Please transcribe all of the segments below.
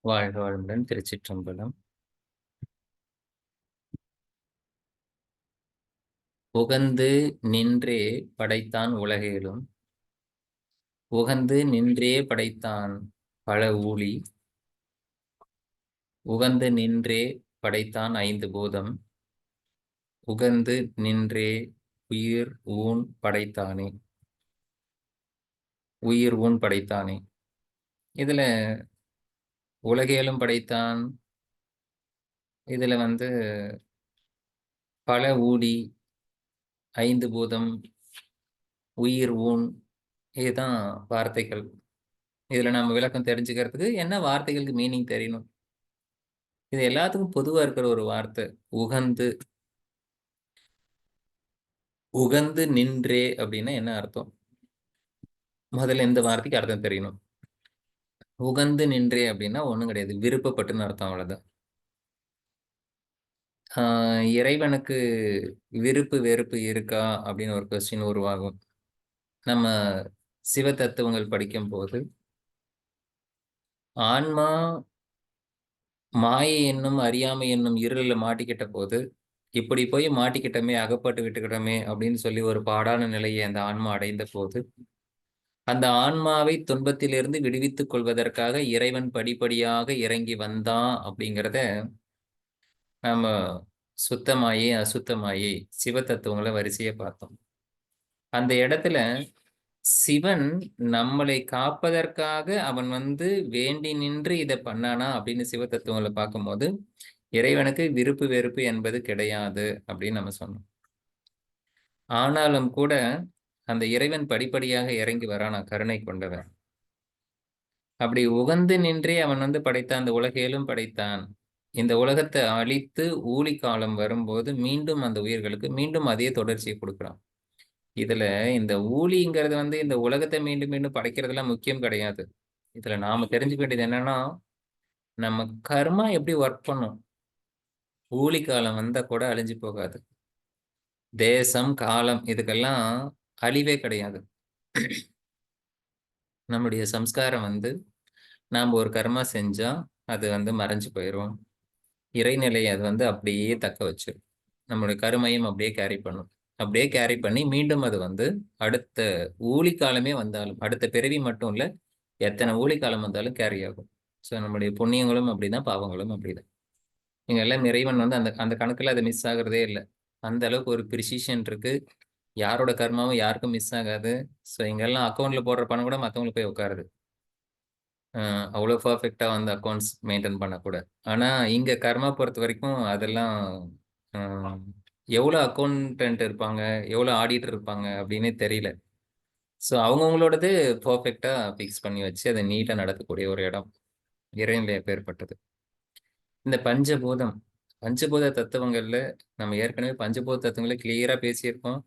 வாழ்க வளமுடன். திருச்சிற்றம்பலம். உகந்து நின்றே படைத்தான் உலகேழும், உகந்து நின்றே படைத்தான் பல ஊழி, உகந்து நின்றே படைத்தான் ஐந்து பூதம், உகந்து நின்றே உயிர் ஊன் படைத்தானே. உயிர் ஊன் படைத்தானே. இதுல உலகேழும் படைத்தான். இதுல பல ஊழி, ஐந்து பூதம், உயிர் ஊன், இதுதான் வார்த்தைகள். இதுல நம்ம விளக்கம் தெரிஞ்சுக்கிறதுக்கு என்ன வார்த்தைகளுக்கு மீனிங் தெரியணும். இது எல்லாத்துக்கும் பொதுவா இருக்கிற ஒரு வார்த்தை உகந்து. உகந்து நின்றே அப்படின்னா என்ன அர்த்தம்? முதல்ல இந்த வார்த்தைக்கு அர்த்தம் தெரியணும். உகந்து நின்றே அப்படின்னா ஒண்ணும் கிடையாது, விருப்பப்பட்டுன்னு அர்த்தம், அவ்வளவுதான். இறைவனுக்கு விருப்பு வெறுப்பு இருக்கா அப்படின்னு ஒரு கொஸ்டின் உருவாகும். நம்ம சிவ தத்துவங்கள் படிக்கும் போது ஆன்மா மாயை என்னும் அறியாமை என்னும் இருளில் மாட்டிக்கிட்ட போது, இப்படி போய் மாட்டிக்கிட்டோமே, அகப்பட்டு விட்டுக்கிட்டோமே அப்படின்னு சொல்லி ஒரு பாடான நிலையை அந்த ஆன்மா அடைந்த போது, அந்த ஆன்மாவை துன்பத்திலிருந்து விடுவித்துக் கொள்வதற்காக இறைவன் படிப்படியாக இறங்கி வந்தான் அப்படிங்கிறத நம்ம சுத்தமாயி அசுத்தமாயி சிவ தத்துவங்களை வரிசையை பார்த்தோம். அந்த இடத்துல சிவன் நம்மளை காப்பதற்காக அவன் வேண்டி நின்று இதை பண்ணானா அப்படின்னு சிவ தத்துவங்களை பார்க்கும்போது, இறைவனுக்கு விருப்பு வெறுப்பு என்பது கிடையாது அப்படின்னு நம்ம சொன்னோம். ஆனாலும் கூட அந்த இறைவன் படிப்படியாக இறங்கி வரானா, கருணை கொண்டவன். அப்படி உகந்து நின்றே அவன் படைத்தான், அந்த உலகேலும் படைத்தான். இந்த உலகத்தை அழித்து ஊழி காலம் வரும்போது மீண்டும் அந்த உயிர்களுக்கு மீண்டும் அதே தொடர்ச்சியை கொடுக்குறான். இதுல இந்த ஊழிங்கிறது இந்த உலகத்தை மீண்டும் மீண்டும் படைக்கிறதுலாம் முக்கியம் கிடையாது. இதுல நாம தெரிஞ்சுக்க வேண்டியது என்னன்னா, நம்ம கர்மா எப்படி ஒர்க் பண்ணும். ஊழி காலம் வந்தா கூட அழிஞ்சு போகாது. தேசம் காலம் இதுக்கெல்லாம் அழிவே கிடையாது. நம்முடைய சம்ஸ்காரம் நாம் ஒரு கர்மா செஞ்சா அது மறைஞ்சு போயிடும். இறைநிலை அது அப்படியே தக்க வச்சிடும். நம்முடைய கருமையும் அப்படியே கேரி பண்ணும். அப்படியே கேரி பண்ணி மீண்டும் அது அடுத்த ஊழி காலமே வந்தாலும், அடுத்த பிறவி மட்டும் இல்ல, எத்தனை ஊழி காலம் வந்தாலும் கேரி ஆகும். ஸோ நம்முடைய புண்ணியங்களும் அப்படிதான், பாவங்களும் அப்படிதான். இங்க எல்லாம் இறைவன் அந்த அந்த கணக்குல அது மிஸ் ஆகுறதே இல்லை. அந்த அளவுக்கு ஒரு ப்ரிசிஷன் இருக்கு. யாரோட கர்மாவும் யாருக்கும் மிஸ் ஆகாது. ஸோ இங்கெல்லாம் அக்கௌண்ட்ல போடுற பணம் கூட மற்றவங்களுக்கு போய் உட்காருது. அவ்வளோ பர்ஃபெக்டா அக்கௌண்ட்ஸ் மெயின்டைன் பண்ணக்கூட. ஆனா இங்க கர்மா பொறுத்த வரைக்கும் அதெல்லாம் எவ்வளோ அக்கௌண்டன்ட் இருப்பாங்க, எவ்வளோ ஆடிட்டர் இருப்பாங்க அப்படின்னே தெரியல. ஸோ அவங்கவுங்களோடது பர்ஃபெக்டா ஃபிக்ஸ் பண்ணி வச்சு அதை நீட்டா நடத்தக்கூடிய ஒரு இடம் இறைநிலை எப்பேற்பட்டது. இந்த பஞ்சபூதம், பஞ்சபூத தத்துவங்கள்ல நம்ம ஏற்கனவே பஞ்சபூத தத்துவங்களை கிளியரா பேசியிருக்கோம்.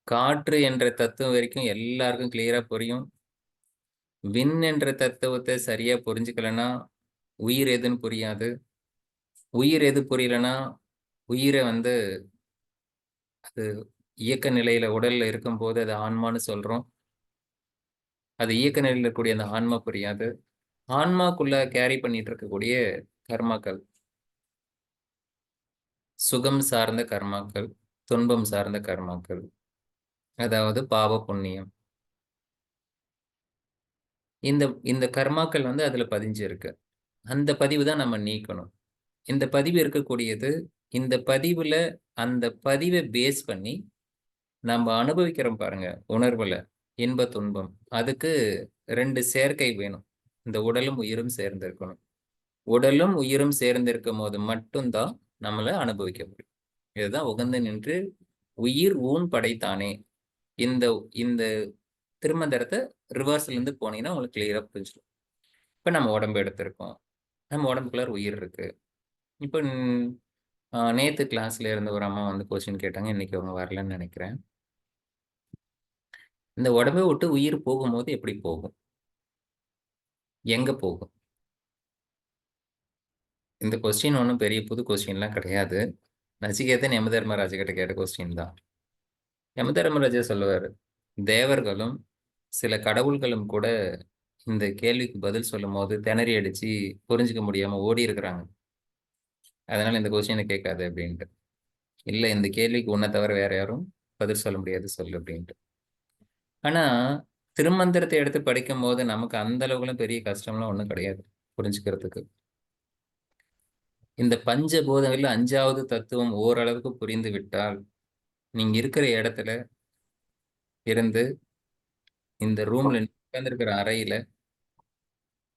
காற்று என்ற தத்துவம் வரைக்கும் எல்லாருக்கும் கிளியரா புரியும். விண் என்ற தத்துவத்தை சரியா புரிஞ்சுக்கலன்னா உயிர் எதுன்னு புரியாது. உயிர் எது புரியலன்னா உயிரை அது இயக்க நிலையில உடல்ல இருக்கும்போது அது ஆன்மான்னு சொல்றோம். அது இயக்க நிலையில இருக்கக்கூடிய அந்த ஆன்மா புரியாது. ஆன்மாக்குள்ள கேரி பண்ணிட்டு இருக்கக்கூடிய கர்மாக்கள், சுகம் சார்ந்த கர்மாக்கள், துன்பம் சார்ந்த கர்மாக்கள், அதாவது பாவ புண்ணியம். இந்த இந்த கர்மாக்கள் அதுல பதிஞ்சு இருக்கு. அந்த பதிவு தான் நம்ம நீக்கணும். இந்த பதிவு இருக்கக்கூடியது, இந்த பதிவுல அந்த பதிவை பேஸ் பண்ணி நம்ம அனுபவிக்கிறோம் பாருங்க உணர்வுல, இன்ப துன்பம். அதுக்கு 2 சேர்க்கை வேணும். இந்த உடலும் உயிரும் சேர்ந்து இருக்கணும். உடலும் உயிரும் சேர்ந்து இருக்கும் போது மட்டும்தான் நம்மள அனுபவிக்க முடியும். இதுதான் உகந்து நின்று உயிர் ஊன் படைத்தானே. இந்த இந்த திருமந்திரத்தை ரிவர்ஸ்ல இருந்து போனீங்கன்னா உங்களுக்கு கிளியரா புரிஞ்சிடும். இப்ப நம்ம உடம்பு எடுத்திருக்கோம். நம்ம உடம்புக்குள்ள உயிர் இருக்கு. இப்ப நேத்து கிளாஸ்ல இருந்த ஒரு அம்மா கொஸ்டின் கேட்டாங்க. இன்னைக்கு அவங்க வரலன்னு நினைக்கிறேன். இந்த உடம்பை விட்டு உயிர் போகும்போது எப்படி போகும், எங்க போகும்? இந்த கொஸ்டின் ஒன்றும் பெரிய புது கொஸ்டின்லாம் கிடையாது. நச்சிகேதன் யமதர்மராஜா கிட்ட கேட்ட கொஸ்டின் தான். யமதர்மராஜா சொல்லுவாரு, தேவர்களும் சில கடவுள்களும் கூட இந்த கேள்விக்கு பதில் சொல்லும் போது திணறி அடிச்சு புரிஞ்சுக்க முடியாம ஓடி இருக்கிறாங்க. அதனால இந்த கொஸ்டினை கேட்காது அப்படின்ட்டு. இல்ல, இந்த கேள்விக்கு உன்னை தவிர வேற யாரும் பதில் சொல்ல முடியாது, சொல்லு அப்படின்ட்டு. ஆனா திருமந்திரத்தை எடுத்து படிக்கும் போது நமக்கு அந்த அளவுக்குலாம் பெரிய கஷ்டம்லாம் ஒண்ணும் கிடையாது புரிஞ்சுக்கிறதுக்கு. இந்த பஞ்சபூதங்கள்ல 5வது தத்துவம் ஓரளவுக்கு புரிந்து விட்டால், நீங்க இருக்கிற இடத்துல இருந்து இந்த ரூம்ல உட்கார்ந்துருக்கிற அறையில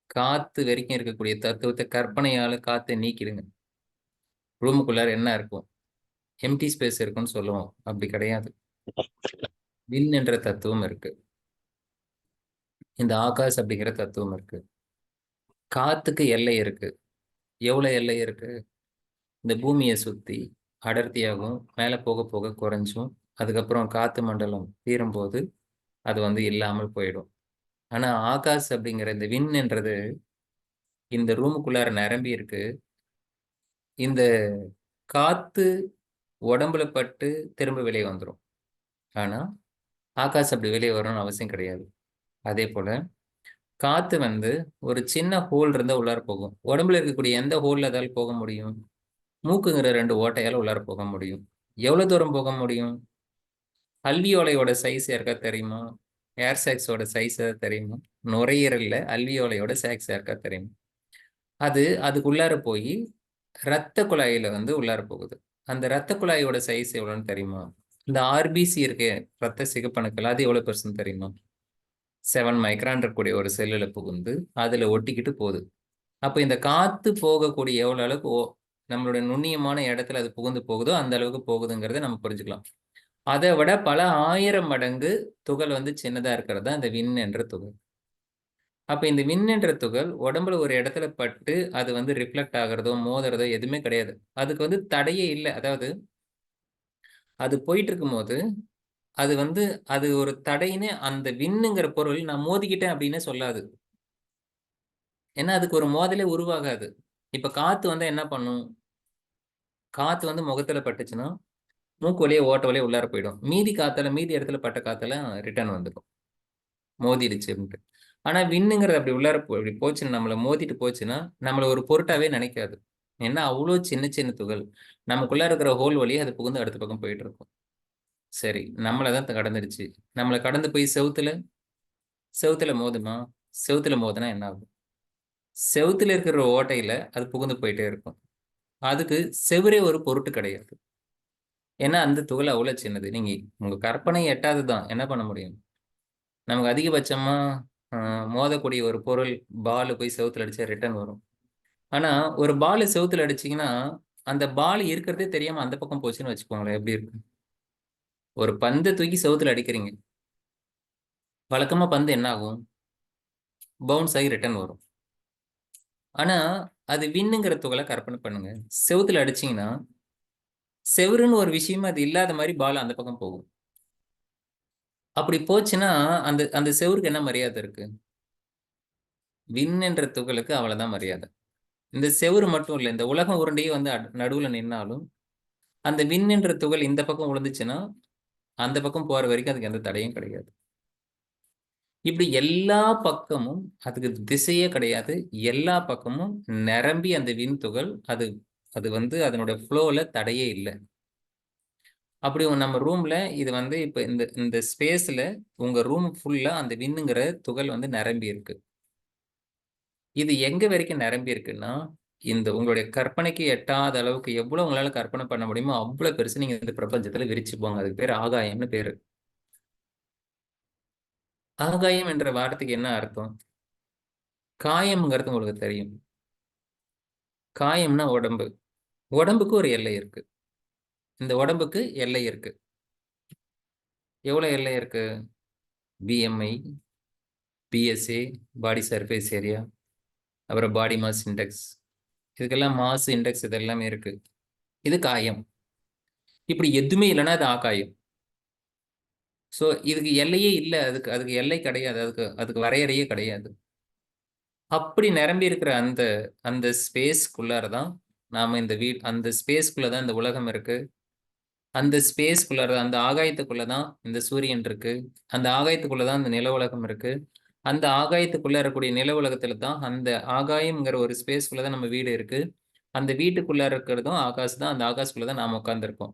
காத்து வரைக்கும் இருக்கக்கூடிய தத்துவத்தை கற்பனையால காத்தை நீக்கிடுங்க. ரூமுக்குள்ளார என்ன இருக்கும்? எம்டி ஸ்பேஸ் இருக்குன்னு சொல்லுவோம். அப்படி கிடையாது. விண் என்ற தத்துவம் இருக்கு. இந்த ஆகாஷ் அப்படிங்கிற தத்துவம் இருக்கு. காத்துக்கு எல்லை இருக்கு. எவ்வளவு எல்லை இருக்கு? இந்த பூமியை சுத்தி அடர்த்தியாகும், மேல போக போக குறைஞ்சும், அதுக்கப்புறம் காத்து மண்டலம் தீரும் போது அது வந்து இல்லாமல் போயிடும். ஆனா ஆகாஷ் அப்படிங்கிற இந்த விண் என்றது இந்த ரூமுக்குள்ளார நிரம்பி இருக்கு. இந்த காத்து உடம்புல பட்டு திரும்ப வெளியே வந்துடும். ஆனா ஆகாஷ் அப்படி வெளியே வரணும்னு அவசியம் கிடையாது. அதே போல காத்து வந்து ஒரு சின்ன ஹோல் இருந்தா உள்ளார போகும். உடம்புல இருக்கக்கூடிய எந்த ஹோல்ல அதால போக முடியும்? மூக்குங்கிற 2 ஓட்டையால உள்ளார போக முடியும். எவ்வளவு தூரம் போக முடியும்? அல்வியோலையோட சைஸ் யாருக்கா தெரியுமா? ஏர் சாக்ஸோட சைஸ் தெரியுமா? நுரையீரல்ல அல்வியோலையோட சாக்ஸ் யாருக்கா தெரியுமா? அதுக்குள்ளார போய் ரத்த குழாயில வந்து உள்ளார போகுது. அந்த ரத்த குழாயோட சைஸ் எவ்வளவுன்னு தெரியுமா? இந்த ஆர்பிசி இருக்கே, ரத்த சிகப்பணுக்கள், அது எவ்வளவு பெருசுன்னு தெரியுமா? 7 மைக்ரான் இருக்கக்கூடிய ஒரு செல்லுல புகுந்து அதுல ஒட்டிக்கிட்டு போகுது. அப்ப இந்த காத்து போகக்கூடிய எவ்வளவு அளவுக்கு நம்மளுடைய நுண்ணியமான இடத்துல அது புகுந்து போகுதோ அந்த அளவுக்கு போகுதுங்கிறத நம்ம புரிஞ்சுக்கலாம். அதை விட பல 1000 மடங்கு துகள் வந்து சின்னதா இருக்கிறது தான் இந்த விண் என்ற துகள். அப்ப இந்த விண் என்ற துகள் உடம்புல ஒரு இடத்துல பட்டு அது வந்து ரிஃப்ளெக்ட் ஆகுறதோ மோதுறதோ எதுவுமே கிடையாது. அதுக்கு வந்து தடையே இல்லை. அதாவது அது போயிட்டு இருக்கும்போது அது வந்து அது ஒரு தடைன்னு அந்த விண்ணுங்கிற பொருள் நான் மோதிக்கிட்டேன் அப்படின்னு சொல்லாது. ஏன்னா அதுக்கு ஒரு மோதலே உருவாகாது. இப்ப காத்து வந்து என்ன பண்ணும்? காத்து வந்து முகத்துல பட்டுச்சுன்னா மூக்கு வழியே ஓட்ட வழியே உள்ளார போயிடும். மீதி இடத்துல பட்ட காத்தெல்லாம் ரிட்டர்ன் வந்துடும், மோதிடுச்சுன்ட்டு. ஆனா விண்ணுங்கிறது அப்படி உள்ளார இப்படி போச்சுன்னு, நம்மளை மோதிட்டு போச்சுன்னா நம்மள ஒரு பொருட்டாவே நினைக்காது. ஏன்னா அவ்வளோ சின்ன சின்ன துகள் நமக்குள்ள இருக்கிற ஹோல் வழியே அது புகுந்து அடுத்த பக்கம் போயிட்டு இருக்கும். சரி, நம்மளதான் கடந்துருச்சு. நம்மளை கடந்து போய் செவுத்துல மோதுமா? செவுத்துல மோதுனா என்ன ஆகும்? செவுத்துல இருக்கிற ஓட்டையில அது புகுந்து போயிட்டே இருக்கும். அதுக்கு செவுரே ஒரு பொருட்டு கிடையாது. ஏன்னா அந்த துகள் அவ்வளவு சின்னது. நீங்க உங்க கற்பனை எட்டாததுதான். என்ன பண்ண முடியும்? நமக்கு அதிகபட்சமா மோதக்கூடிய ஒரு பொருள் பால் போய் செவுத்துல அடிச்சா ரிட்டர்ன் வரும். ஆனா ஒரு பால் செவுத்துல அடிச்சீங்கன்னா அந்த பால் இருக்கிறதே தெரியாம அந்த பக்கம் போச்சுன்னு வச்சுக்கோங்களேன், எப்படி இருக்கு? ஒரு பந்தை தூக்கி செவுத்துல அடிக்கிறீங்க. வழக்கமா பந்து என்ன ஆகும்? பவுன்ஸ் ஆகி ரிட்டர்ன் வரும். ஆனா அது விண்ணுங்கிற துகளை கற்பனை பண்ணுங்க. செவுத்துல அடிச்சீங்கன்னா செவுருன்னு ஒரு விஷயமா அது இல்லாத மாதிரி பால் அந்த பக்கம் போகும். அப்படி போச்சுன்னா அந்த அந்த செவுருக்கு என்ன மரியாதை இருக்கு? விண் என்ற துகளுக்கு அவ்வளவுதான் மரியாதை. இந்த செவுரு மட்டும் இல்லை, இந்த உலகம் உருண்டையே வந்து நடுவுல நின்னாலும் அந்த விண் என்ற துகள் இந்த பக்கம் விழுந்துச்சுன்னா அந்த பக்கம் போற வரைக்கும் அதுக்கு எந்த தடையும் கிடையாது. இப்படி எல்லா பக்கமும் அதுக்கு திசையே கிடையாது. எல்லா பக்கமும் நிரம்பி அந்த விண் துகள் அது அது வந்து அதனுடைய ஃப்ளோல தடையே இல்லை. அப்படி நம்ம ரூம்ல இது வந்து இப்ப இந்த இந்த ஸ்பேஸ்ல உங்க ரூம் ஃபுல்லா அந்த விண்ணுங்கிற துகள் வந்து நிரம்பி இருக்கு. இது எங்க வரைக்கும் நிரம்பி இருக்குன்னா, இந்த உங்களுடைய கற்பனைக்கு எட்டாத அளவுக்கு எவ்வளவு உங்களால கற்பனை பண்ண முடியுமோ அவ்வளவு பெருசு நீங்க இந்த பிரபஞ்சத்துல விரிச்சு போங்க. அதுக்கு பேர் ஆகாயம்னு பேரு. ஆகாயம் என்ற வார்த்தைக்கு என்ன அர்த்தம்? காயம்ங்கிறது உங்களுக்கு தெரியும். காயம்னா உடம்பு. உடம்புக்கு ஒரு எல்லை இருக்கு. இந்த உடம்புக்கு எல்லை இருக்கு. எவ்வளவு எல்லை இருக்கு? BMI, BSA, body surface area, அப்புறம் பாடி மாஸ் இண்டெக்ஸ், இதுக்கெல்லாம் மாஸ் இண்டெக்ஸ் இது எல்லாமே இருக்கு. இது காயம். இப்படி எதுவுமே இல்லைன்னா அது ஆகாயம். ஸோ இதுக்கு எல்லையே இல்லை. அதுக்கு அதுக்கு எல்லை கிடையாது. அதுக்கு அதுக்கு வரையறையே கிடையாது. அப்படி நிரம்பி இருக்கிற அந்த அந்த ஸ்பேஸ்க்குள்ளாரதான் நாம இந்த அந்த ஸ்பேஸ்க்குள்ளதான் இந்த உலகம் இருக்கு. அந்த ஸ்பேஸ்க்குள்ளார அந்த ஆகாயத்துக்குள்ளதான் இந்த சூரியன் இருக்கு. அந்த ஆகாயத்துக்குள்ளதான் இந்த நில உலகம் இருக்கு. அந்த ஆகாயத்துக்குள்ள இருக்கக்கூடிய நில உலகத்துல தான் அந்த ஆகாயம்ங்கிற ஒரு ஸ்பேஸ்க்குள்ள தான் நம்ம வீடு இருக்கு. அந்த வீட்டுக்குள்ள இருக்கிறதும் ஆகாஷ் தான். அந்த ஆகாஷ்க்குள்ள தான் நாம உட்கார்ந்திருக்கோம்.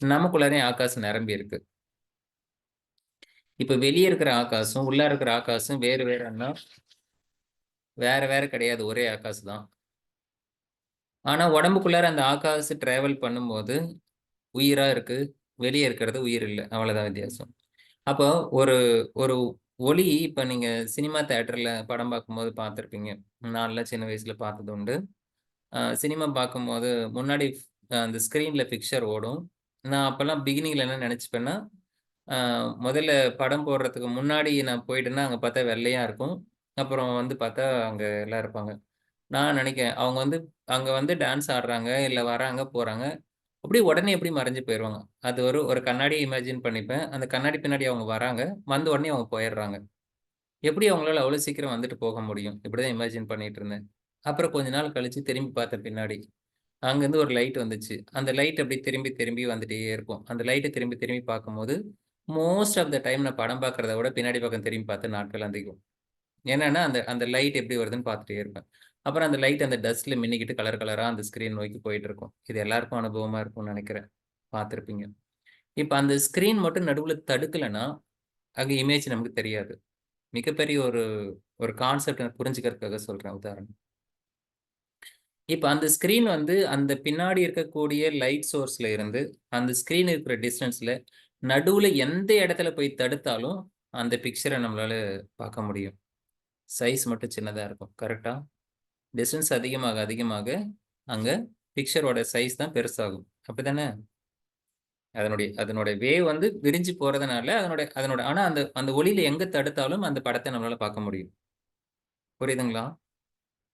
நமக்குள்ளாரையும் ஆகாசம் நிரம்பி இருக்கு. இப்ப வெளிய இருக்கிற ஆகாசம், உள்ள இருக்கிற ஆகாசம் வேறு வேறன்னா, வேற வேற கிடையாது. ஒரே ஆகாசம் தான். ஆனா உடம்புக்குள்ளார அந்த ஆகாசம் டிராவல் பண்ணும்போது உயிரா இருக்கு. வெளிய இருக்கிறது உயிர் இல்ல. அவ்வளவுதான் வித்தியாசம். அப்போ ஒரு ஒரு ஒளி இப்ப நீங்க சினிமா தியேட்டர்ல படம் பார்க்கும்போது பார்த்திருப்பீங்க. நான்லாம் சின்ன வயசுல பார்த்தது உண்டு. சினிமா பார்க்கும்போது முன்னாடி அந்த ஸ்க்ரீன்ல பிக்சர் ஓடும். நான் அப்பல்லாம் பிகினிங்ல என்ன நெனச்சுப்பேன்னா, அ முதல்ல படம் போடுறதுக்கு முன்னாடி நான் போயிட்டேன்னா, அங்க பார்த்தா வெள்ளையா இருக்கும். அப்புறம் வந்து பார்த்தா அங்க எல்லாம் இருப்பாங்க. நான் நெனைக்கிறேன், அவங்க வந்து அங்க வந்து டான்ஸ் ஆடுறாங்க, இல்ல வராங்க, போறாங்க. அப்படியே உடனே எப்படி மறைஞ்சு போயிருவாங்க. அது ஒரு ஒரு கண்ணாடிய இமேஜின் பண்ணிப்பேன். அந்த கண்ணாடி பின்னாடி அவங்க வராங்க. வந்த உடனே அவங்க போயிர்றாங்க. எப்படி அவங்களால அவ்வளோ சீக்கிரம் வந்துட்டு போக முடியும்? இப்படிதான் இமேஜின் பண்ணிட்டு இருந்தேன். அப்புறம் கொஞ்ச நாள் கழிச்சு திரும்பி பார்த்தேன் பின்னாடி. அங்கருந்து ஒரு லைட் வந்துச்சு. அந்த லைட் அப்படியே திரும்பி திரும்பி வந்துட்டே இருக்கும். அந்த லைட்ட திரும்பி திரும்பி பார்க்கும்போது, மோஸ்ட் ஆஃப் த டைம் நான் படம் பார்க்கிறத விட பின்னாடி பக்கம் திரும்பி பார்த்த நாட்கள் அதிகம். என்னன்னா, அந்த அந்த லைட் எப்படி வருதுன்னு பார்த்துட்டே இருப்பேன். அப்புறம் அந்த லைட் அந்த டஸ்ட்ல மின்னிக்கிட்டு கலர் கலரா அந்த ஸ்க்ரீன் நோக்கி போயிட்டுருக்கும். இது எல்லாருக்கும் அனுபவமா இருக்கும்னு நெனைக்கிறேன். பார்த்திருப்பீங்க. இப்ப அந்த ஸ்க்ரீன் மட்டும் நடுவுல தடுக்கலன்னா, அங்க இமேஜ் நமக்கு தெரியாது. மிகப்பெரிய ஒரு ஒரு கான்செப்ட்ட புரிஞ்சுக்கிறதுக்காக சொல்றேன் உதாரணம். இப்ப அந்த ஸ்க்ரீன் வந்து அந்த பின்னாடி இருக்கக்கூடிய லைட் சோர்ஸ்ல இருந்து, அந்த ஸ்க்ரீன் இருக்கிற டிஸ்டன்ஸ்ல நடுவுல எந்த இடத்துல போய் தடுத்தாலும், அந்த பிக்சர நம்மளால பார்க்க முடியும். சைஸ் மட்டும் சின்னதா இருக்கும். கரெக்ட்டா? டிஸ்டன்ஸ் அதிகமாக, அதிகமாக அங்க பிக்சரோட சைஸ் தான் பெருசாகும். அப்படித்தானே? அதனுடைய வேவ் வந்து விரிஞ்சு போறதுனால, அதனுடைய அதனோட ஆனா அந்த அந்த ஒளியில எங்க தடுத்தாலும் அந்த படத்த நம்மளால பார்க்க முடியும். புரியுதுங்களா?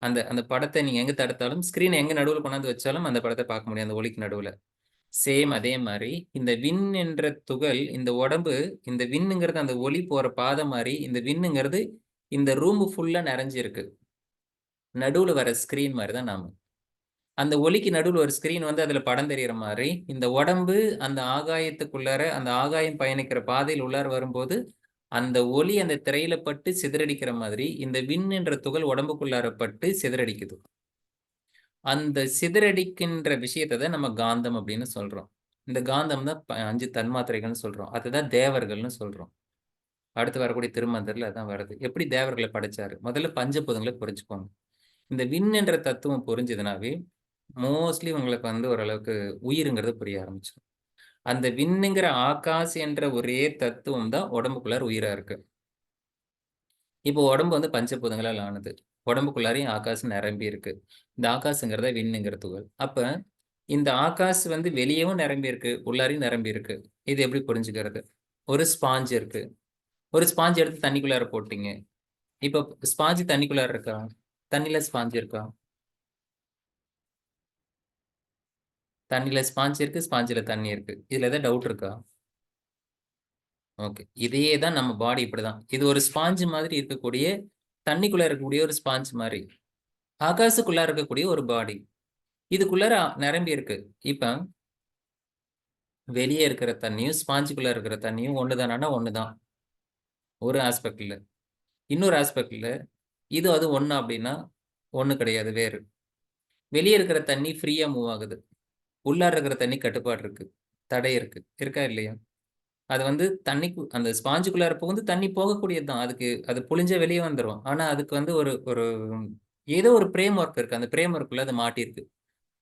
அந்த அந்த படத்த நீங்க எங்க தடுத்தாலும், ஸ்க்ரீன எங்க நடுவுல கொண்டாந்து வச்சாலும் அந்த படத்த பார்க்க முடியும், அந்த ஒளிக்கு நடுவுல. சேம் அதே மாரி, இந்த விண் என்ற துகள், இந்த உடம்பு, இந்த விண்ணுங்கிறது அந்த ஒளி போற பாதை மாரி, இந்த விண்ணுங்கிறது இந்த ரூம் ஃபுல்லா நிறைஞ்சிருக்கு. நடுவுல வர ஸ்க்ரீன் மாரி தான் நாம. அந்த ஒளிக்கு நடுவுல ஒரு ஸ்க்ரீன் வந்து அதுல படம் தெரியிற மாரி, இந்த உடம்பு அந்த ஆகாயத்துக்குள்ளார, அந்த ஆகாயம் பயணிக்கிற பாதையில் உள்ளார வரும்போது, அந்த ஒளி அந்த திரையில பட்டு சிதறடிக்கிற மாதிரி, இந்த விண் என்ற துகள் உடம்புக்குள்ளார பட்டு சிதறடிக்குது. அந்த சிதறடிக்கின்ற விஷயத்த தான் நம்ம காந்தம் அப்படின்னு சொல்றோம். இந்த காந்தம் தான் 5 தன்மாத்திரைகள்னு சொல்றோம். அதுதான் தேவர்கள்னு சொல்றோம். அடுத்து வரக்கூடிய திருமந்திரத்துல அதான் வருது. எப்படி தேவர்கள படைச்சாரு? முதல்ல பஞ்சபூதங்கள புரிஞ்சுக்கோங்க. இந்த விண் என்ற தத்துவம் புரிஞ்சதுனாவே, மோஸ்ட்லி உங்களுக்கு வந்து ஓரளவுக்கு உயிருங்கிறது புரிய ஆரம்பிச்சுரும். அந்த விண்ணுங்கிற ஆகாஷ் என்ற ஒரே தத்துவம் தான் உடம்புக்குள்ளார உயிரா இருக்கு. இப்போ உடம்பு வந்து பஞ்சபூதங்களால் ஆனது. உடம்புக்குள்ளாரையும் ஆகாசம் நிரம்பி இருக்கு. இந்த ஆகாசுங்கிறத விண்ணுங்கிற துகள். அப்ப இந்த ஆகாஷ் வந்து வெளியவும் நிரம்பி இருக்கு, உள்ளாரையும் நிரம்பி இருக்கு. இது எப்படி புரிஞ்சுக்கிறது? ஒரு ஸ்பாஞ்ச் இருக்கு. ஒரு ஸ்பாஞ்ச் எடுத்து தண்ணிக்குள்ளார போட்டீங்க. இப்ப ஸ்பாஞ்ச் தண்ணிக்குள்ளார இருக்கா? தண்ணில ஸ்பாஞ்ச் இருக்கா? தண்ணில ஸ்பாஞ்ச் இருக்கு, ஸ்பாஞ்சுல தண்ணி இருக்கு. இதுல ஏதாவது டவுட் இருக்கா? ஓகே. இதே தான் நம்ம பாடி இப்படிதான். இது ஒரு ஸ்பாஞ்ச் மாதிரி இருக்கக்கூடிய, தண்ணிக்குள்ள இருக்கக்கூடிய ஒரு ஸ்பாஞ்ச் மாரி. ஆகாசுக்குள்ளார இருக்கக்கூடிய ஒரு பாடி. இதுக்குள்ளார நிரம்பி இருக்கு. இப்ப வெளிய இருக்கிற தண்ணியும், ஸ்பாஞ்சுக்குள்ள இருக்கிற தண்ணியும் ஒண்ணு தானான்னா, ஒண்ணு தான். ஒரு ஆஸ்பெக்ட்ல. இன்னொரு ஆஸ்பெக்ட்ல, இது அது ஒண்ணா அப்டின்னா, ஒண்ணு கிடையாது வேறு. வெளிய இருக்கிற தண்ணி ஃப்ரீயா மூவ் ஆகுது. உள்ளார இருக்கிற தண்ணி கட்டுப்பாடு இருக்கு. தடை இருக்கு. இருக்கா? இல்லையா? அது வந்து தண்ணிக்கு அந்த ஸ்பாஞ்சுக்குள்ளார புகுந்து தண்ணி போகக்கூடியது தான். அதுக்கு அது புழிஞ்சா வெளிய வந்துரும். ஆனா, அதுக்கு வந்து ஒரு ஒரு ஏதோ ஒரு ஃப்ரேம் ஒர்க் இருக்கு. அந்த ஃப்ரேம் ஒர்க்குள்ள அது மாட்டியிருக்கு.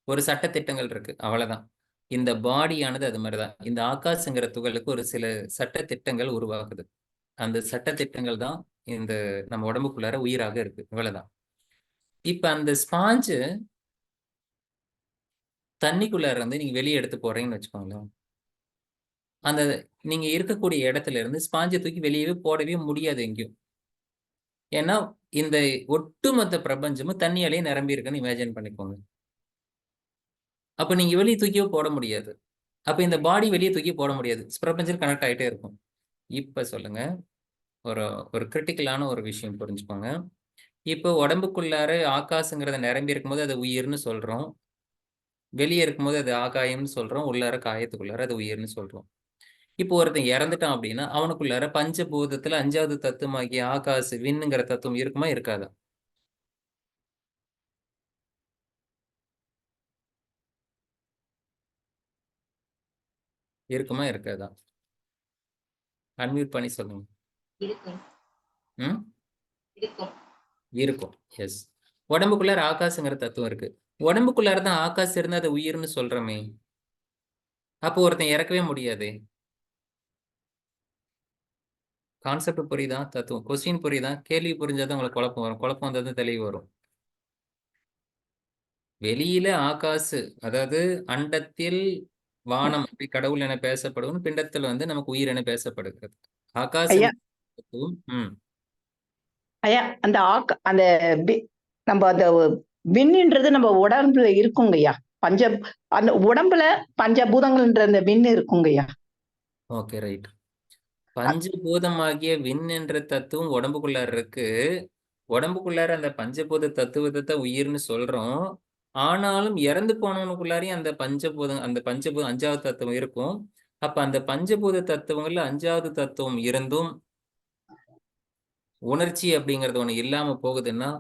ஒரு சட்ட திட்டங்கள் இருக்கு. அவ்வளதான். இந்த பாடியானது அது மாரி தான். இந்த ஆகாஷ்ங்கிற துகளுக்கு ஒரு சில சட்ட திட்டங்கள் உருவாகுது. அந்த சட்ட திட்டங்கள் தான் இந்த நம்ம உடம்புக்குள்ளார உயிராக இருக்கு. இவ்வளதான். இப்ப அந்த ஸ்பாஞ்சு தண்ணிக்குள்ளார இருந்து நீங்க வெளிய எடுத்து போடுறீங்கன்னு வச்சுக்கோங்களேன். அந்த நீங்க இருக்கக்கூடிய இடத்துல இருந்து ஸ்பாஞ்ச தூக்கி வெளியவே போடவே முடியாது எங்கேயும். ஏன்னா, இந்த ஒட்டுமொத்த பிரபஞ்சமும் தண்ணியாலேயே நிரம்பி இருக்குன்னு இமேஜின் பண்ணிக்கோங்க. அப்ப நீங்க வெளிய தூக்கியே போட முடியாது. அப்ப இந்த பாடி வெளிய தூக்கி போட முடியாது. பிரபஞ்சம் கனெக்ட் ஆயிட்டே இருக்கும். இப்ப சொல்லுங்க. ஒரு ஒரு கிரிட்டிக்கலான ஒரு விஷயம் புரிஞ்சுக்கோங்க. இப்போ உடம்புக்குள்ளார ஆகாசுங்கிறத நிரம்பி இருக்கும்போது அது உயிர்ன்னு சொல்றோம். வெளிய இருக்கும்போது அது ஆகாயம்னு சொல்றோம். உள்ளார காயத்துக்குள்ளார அது உயிர்ன்னு சொல்றோம். இப்போ ஒருத்தன் இறந்துட்டான் அப்படின்னா அவனுக்குள்ளார பஞ்சபூதத்துல 5வது தத்துவமாகிய ஆகாசு விண்ணுங்கிற தத்துவம் இருக்குமா இருக்காதா? இருக்குமா இருக்காதா? அன்மியூட் பண்ணி சொல்லுங்க. இருக்கும் ம் இருக்கும் இருக்கும். எஸ். உடம்புக்குள்ளார ஆகாசுங்கிற தத்துவம் இருக்கு. உடம்புக்குள்ளார தான் ஆகாசு இருந்தா அது உயிர்னு சொல்றோமே. அப்போ ஒருத்தன் இறக்கவே முடியாது. கான்செப்ட் புரியுதா? தத்துவம் கொஸ்டின் புரியுதா? கேள்வி புரிஞ்சாதான் உங்களுக்கு குழப்பம் வரும். குழப்பம் வந்தது தெளிவு வரும். வெளியில ஆகாசு, அதாவது அண்டத்தில் வானம் அப்படி கடவுள் என பேசப்படும், பிண்டத்தில் வந்து நமக்கு உயிர் என பேசப்படுகிறது. ஆகாசு ஐயா தத்துவம். ஐயா அந்த அந்த நம்ம அந்த விண்ணுன்றது நம்ம உடம்புல இருக்குங்கய்யா. அந்த உடம்புல பஞ்சபூதங்கள்ன்ற அந்த விண் இருக்குங்கய்யா. Okay, right. பஞ்சபூதமாகிய விண் என்ற தத்துவம் உடம்புக்குள்ளார இருக்கு. உடம்புக்குள்ளார அந்த பஞ்சபூத தத்துவத்தை உயிர்னு சொல்றோம். ஆனாலும் இறந்து போனவனுக்குள்ளாரையும் அந்த பஞ்சபூதம் 5வது தத்துவம் இருக்கும். அப்ப அந்த பஞ்சபூத தத்துவங்கள்ல 5வது தத்துவம் இருந்தும் உணர்ச்சி அப்படிங்கிறது ஒண்ணு இல்லாம போகுதுன்னா,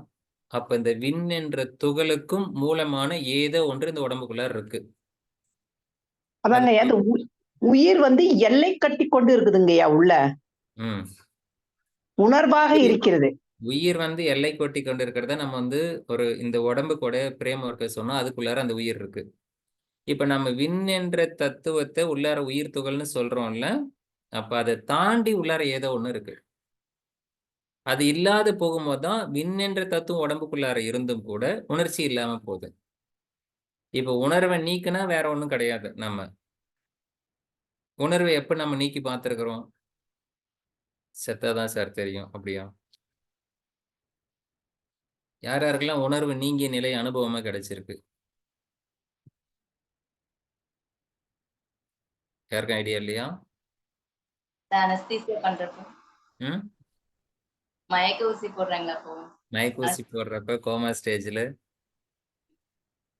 அப்ப இந்த விண் என்ற துகளுக்கும் மூலமான ஏதோ ஒன்று இந்த உடம்புக்குள்ளார இருக்கு. அதாங்க அந்த உயிர் வந்து எல்லை கட்டி கொண்டு இருக்குதுங்கய்யா உள்ள. உணர்வாக இருக்கிறது. உயிர் வந்து எல்லை கொட்டி கொண்டு இருக்கிறத நம்ம வந்து இந்த உடம்பு கூட பிரேம் ஒர்க்க சொன்னா அதுக்குள்ளார அந்த உயிர் இருக்கு. இப்ப நம்ம விண் என்ற தத்துவத்தை உள்ளார உயிர் துகள்னு சொல்றோம்ல, அப்ப அதை தாண்டி உள்ளார ஏதோ ஒண்ணு இருக்கு. அது இல்லாத போகும்போது தான் விண் என்ற தத்துவம் உடம்புக்குள்ளார இருந்தும் கூட உணர்ச்சி இல்லாம போகுது. இப்ப உணர்வை நீக்கினா வேற ஒண்ணும் கிடையாது. நம்ம உணர்வை எப்ப நம்ம நீக்கி பார்த்திருக்கிறோம்? செத்தாதான் சார் தெரியும். அப்படியா? யார் யாருக்கெல்லாம் உணர்வு நீங்கிய நிலை அனுபவமா கிடைச்சிருக்கு? யாருக்கும் ஐடியா இல்லையா? அனஸ்தீசியா பண்றப்போ மயக்க ஊசி போடுறாங்களா? அப்போ மயக்க ஊசி போடுறப்ப கோமா ஸ்டேஜ்ல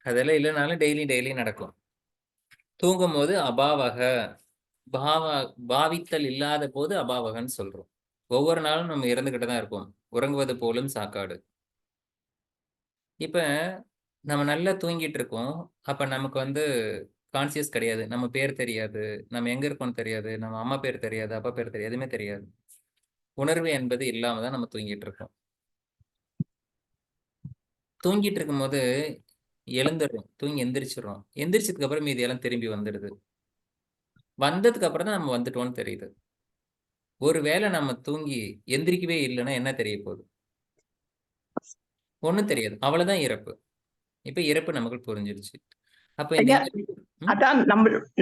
அதெல்லாம் இல்லைனாலும் டெய்லி நடக்கும். தூங்கும் போது அபாவக பாவித்தல் இல்லாத போது அபாவகன்னு சொல்றோம். ஒவ்வொரு நாளும் நம்ம இறந்துகிட்டு தான் இருக்கோம். உறங்குவது போலும் சாக்காடு. இப்ப நம்ம நல்லா தூங்கிட்டு இருக்கோம். அப்ப நமக்கு வந்து கான்சியஸ் கிடையாது. நம்ம பேர் தெரியாது, நம்ம எங்க இருக்கோம்னு தெரியாது, நம்ம அம்மா பேர் தெரியாது, அப்பா பேர் தெரியாது, எதுவுமே தெரியாது. உணர்வு என்பது இல்லாம தான் நம்ம தூங்கிட்டு இருக்கோம். தூங்கிட்டு இருக்கும்போது எழுந்துடுறோம், தூங்கி எந்திரிச்சிடுறோம். எந்திரிச்சதுக்கு அப்புறம் மீதி எல்லாம் திரும்பி வந்துடுது. வந்ததுக்கு அப்புறம் தான் நம்ம வந்துட்டோம்னு தெரியுது. ஒருவேளை நம்ம தூங்கி எந்திரிக்கவே இல்லைன்னா என்ன தெரிய போகுது? ஒண்ணும் தெரியாது. அவ்வளவுதான் இறப்பு. இப்ப இறப்பு நமக்கு புரிஞ்சிருச்சு. அப்ப இந்த ஐயா அதான்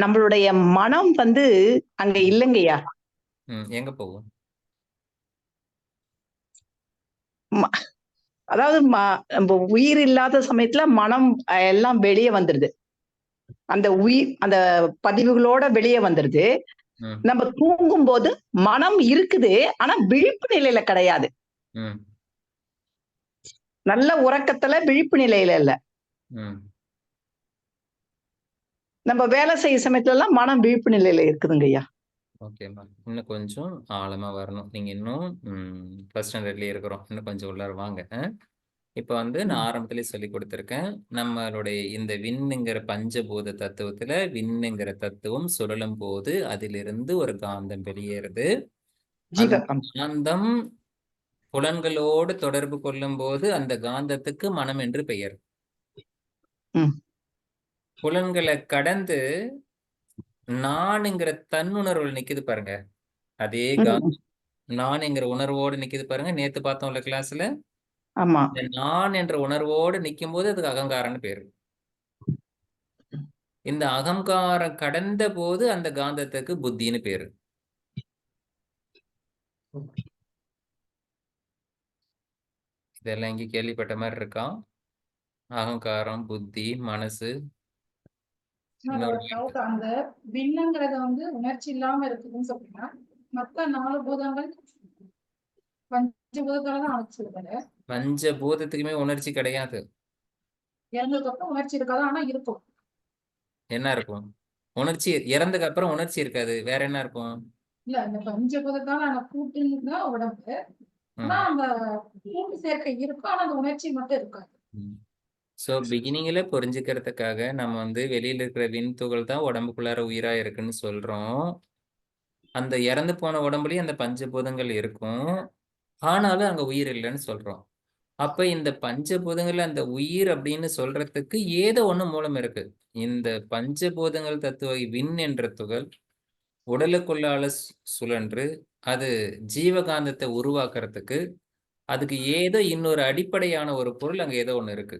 நம்மளுடைய மனம் வந்து அங்க இல்லைங்கய்யா. எங்க போகும்? அதாவது நம்ம உயிர் இல்லாத சமயத்துல மனம் எல்லாம் வெளியே வந்துருது. அந்த உயிர் அந்த பதிவுகளோட வெளியே வந்துருது. நம்ம தூங்கும் போது மனம் இருக்குது, ஆனா விழிப்பு நிலையில கிடையாது. நல்ல உறக்கத்துல விழிப்பு நிலையில இல்ல. நம்ம வேலை செய்ய சமயத்துல எல்லாம் மனம் விழிப்பு நிலையில இருக்குதுங்க ஐயா. ஓகேம்மா, இன்னும் கொஞ்சம் ஆழமா வரணும். நீங்க இன்னும் ஃபர்ஸ்ட் ஸ்டாண்டர்ட்லயே இருக்கிறோம். இன்னும் கொஞ்சம் உள்ளார வாங்க. இப்ப வந்து நான் ஆரம்பத்திலேயே சொல்லி கொடுத்திருக்கேன். நம்மளுடைய இந்த விண்ணுங்கிற பஞ்சபூத தத்துவத்துல விண்ணுங்கிற தத்துவம் சுழலும் போது அதிலிருந்து ஒரு காந்தம் வெளியேறுது. அந்த காந்தம் புலன்களோடு தொடர்பு கொள்ளும் போது அந்த காந்தத்துக்கு மனம் என்று பெயர். புலன்களை கடந்து நான்ங்கிற தன்னுணர்வு நிக்குது பாருங்க. அதே காந்தம் நான் என்கிற உணர்வோடு நிக்குது பாருங்க. நேத்து பார்த்தோம்ல கிளாஸ்ல. ஆமா. நான் என்ற உணர்வோடு நிக்கும் போது அதுக்கு அகங்காரம்னு பேரு. இந்த அகங்காரம் கடந்த போது அந்த காந்தத்துக்கு புத்தின்னு பேரு. இதெல்லாம் இங்க கேள்விப்பட்ட மாதிரி இருக்கா? அகங்காரம், புத்தி, மனசு. அந்த விண்ணுங்கிறத வந்து உணர்ச்சி இல்லாம இருக்குதுன்னு சொல்றீங்கன்னா மத்த 4 பூதங்கள் பஞ்சபூதத்தால தான் அழைச்சிருக்காரு. பஞ்சபூதத்துக்குமே உணர்ச்சி கிடையாது. இறந்ததுக்கு அப்புறம் உணர்ச்சி இருக்காது, ஆனா இருக்கும். என்ன இருக்கும்? உணர்ச்சி இறந்ததுக்கு அப்புறம் உணர்ச்சி இருக்காது, வேற என்ன இருக்கும்? இல்ல இந்த பஞ்சபூதத்தால ஆன கூட்டுன்னு தான் உடம்பு. ஆனா அந்த கூட்டு சேர்க்கை இருக்கும், ஆனா அந்த உணர்ச்சி மட்டும் இருக்காது. ஸோ பிகினிங்ல புரிஞ்சுக்கிறதுக்காக நம்ம வந்து வெளியில இருக்கிற விண் துகள் தான் உடம்புக்குள்ளார உயிரா இருக்குன்னு சொல்றோம். அந்த இறந்து போன உடம்புலயும் அந்த பஞ்சபூதங்கள் இருக்கும், ஆனாலும் அங்க உயிர் இல்லைன்னு சொல்றோம். அப்ப இந்த பஞ்சபூதங்கள்ல அந்த உயிர் அப்படின்னு சொல்றதுக்கு ஏதோ ஒண்ணு மூலம் இருக்கு. இந்த பஞ்சபூதங்கள் தத்துவ விண் என்ற துகள் உடலுக்குள்ளால சுழன்று அது ஜீவகாந்தத்தை உருவாக்குறதுக்கு அதுக்கு ஏதோ இன்னொரு அடிப்படையான ஒரு பொருள் அங்க ஏதோ ஒண்ணு இருக்கு.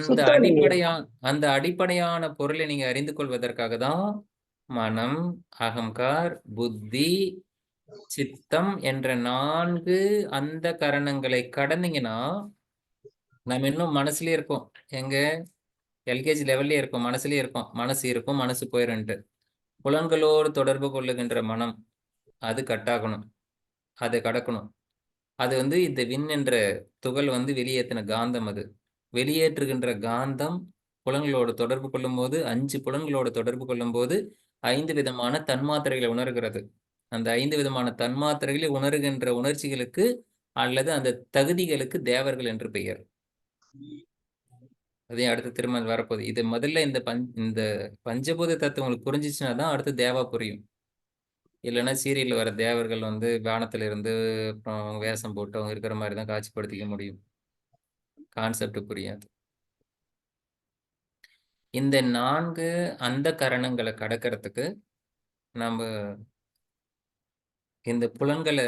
சுத்தம் இல்லையா? அந்த அடிப்படையான பொருளை நீங்க அறிந்து கொள்வதற்காக தான் மனம், அகங்கார், புத்தி, சித்தம் என்ற 4 அந்த கரணங்களை கடந்தீங்கன்னா நம்ம இன்னும் மனசுலயே இருக்கோம். எங்க எல்கேஜி லெவல்லயே இருக்கோம், மனசுலயே இருக்கோம். மனசு இருக்கும், மனசு போயிருன்ட்டு. புலன்களோடு தொடர்பு கொள்ளுகின்ற மனம் அது கட்டாகணும், அதை கடக்கணும். அது வந்து இந்த விண் என்ற துகள் வந்து வெளியேற்றின காந்தம். அது வெளியேற்றுகின்ற காந்தம் புலன்களோடு தொடர்பு கொள்ளும் போது 5 புலன்களோடு தொடர்பு கொள்ளும் போது 5 விதமான தன்மாத்திரைகளை உணர்கிறது. அந்த 5 விதமான தன்மாத்திரைகளை உணர்கின்ற உணர்ச்சிகளுக்கு அல்லது அந்த தகுதிகளுக்கு தேவர்கள் என்று பெயர். அதையும் அடுத்து திரும்ப வரப்போகுது. இது முதல்ல இந்த பஞ்சபூத தத்துவம் உங்களுக்கு புரிஞ்சிச்சுன்னா தான் அடுத்து தேவா புரியும். இல்லைன்னா சீரியல்ல வர தேவர்கள் வந்து வானத்துல இருந்து அப்புறம் வேஷம் போட்டு அவங்க இருக்கிற மாதிரி தான் காட்சிப்படுத்திக்க முடியும். கான்செப்ட் புரியாது. இந்த 4 அந்த கரணங்களை கடக்கிறதுக்கு நம்ம இந்த புலன்களை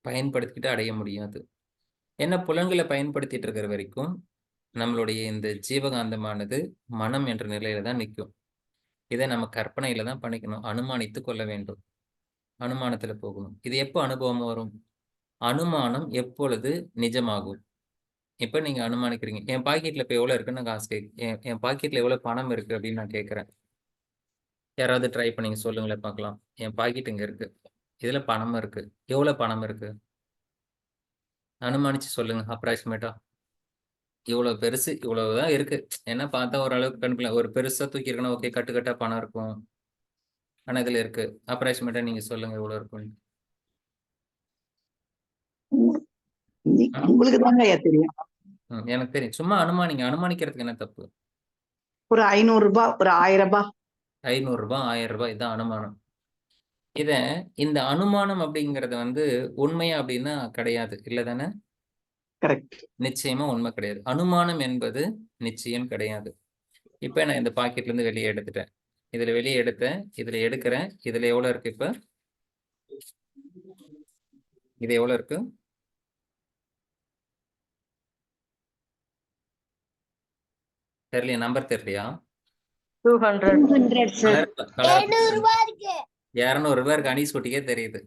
பயன்படுத்திக்கிட்டு அடைய முடியாது. ஏன்னா புலன்களை பயன்படுத்திட்டு இருக்கிற வரைக்கும் நம்மளுடைய இந்த ஜீவகாந்தமானது மனம் என்ற நிலையில தான் நிற்கும். இதை நம்ம கற்பனையில தான் பண்ணிக்கணும், அனுமானித்து கொள்ள வேண்டும், அனுமானத்துல போகணும். இது எப்போ அனுபவம் வரும்? அனுமானம் எப்பொழுது நிஜமாகும்? இப்ப நீங்க அனுமானிக்கிறீங்க, என் பாக்கெட்ல இப்ப எவ்வளவு இருக்குன்னு காசு என் பாக்கெட்ல எவ்வளவு பணம் இருக்கு அப்படின்னு நான் கேட்கிறேன். யாராவது ட்ரை பண்ணீங்க சொல்லுங்களேன் பார்க்கலாம். என் பாக்கெட் இங்க இருக்கு, இதுல பணம் இருக்கு, எவ்வளவு பணம் இருக்கு அனுமானிச்சு சொல்லுங்க. அப்ராக்சிமேட்டா இவ்வளவு பெருசு, இவ்வளவுதான் இருக்கு. ஏன்னா பார்த்தா ஓரளவுக்கு கண்டுக்கலாம். ஒரு பெருசா தூக்கி இருக்கணும், ஓகே, கட்டு கட்டா பணம் இருக்கும், ஆனா இதுல இருக்கு. அப்ராக்சிமேட்டா நீங்க சொல்லுங்க எவ்வளவு இருக்கும். உங்களுக்கு தாங்க தெரியும். எனக்கு தெரியும், சும்மா அனுமானிங்க. அனுமானிக்கிறதுக்கு என்ன தப்பு? ஒரு 500 ரூபாய், ஒரு 1000 ரூபாய். 500 ரூபாய், 1000 ரூபாய், இதுதான் அனுமானம். இந்த அனுமானம் அப்படிங்கறது வந்து உண்மையா அப்படின்னா கிடையாது, இல்லதானே? கரெக்ட். நிச்சயமா உண்மை கிடையாது. அனுமானம் என்பது நிச்சயம் கிடையாது. இப்ப நான் இந்த பாக்கெட்ல இருந்து வெளியே எடுத்துட்டேன், இதுல வெளியே எடுத்தேன், இதுல எடுக்கிறேன், இதுல எவ்வளவு இருக்கு? இப்ப இது எவ்வளவு இருக்கு? தெரியலையா? நம்பர் தெரியலையா? 200 sir. 200 ரூபாய் இருக்கு. அனீஸ் குட்டிக்கே தெரியுது.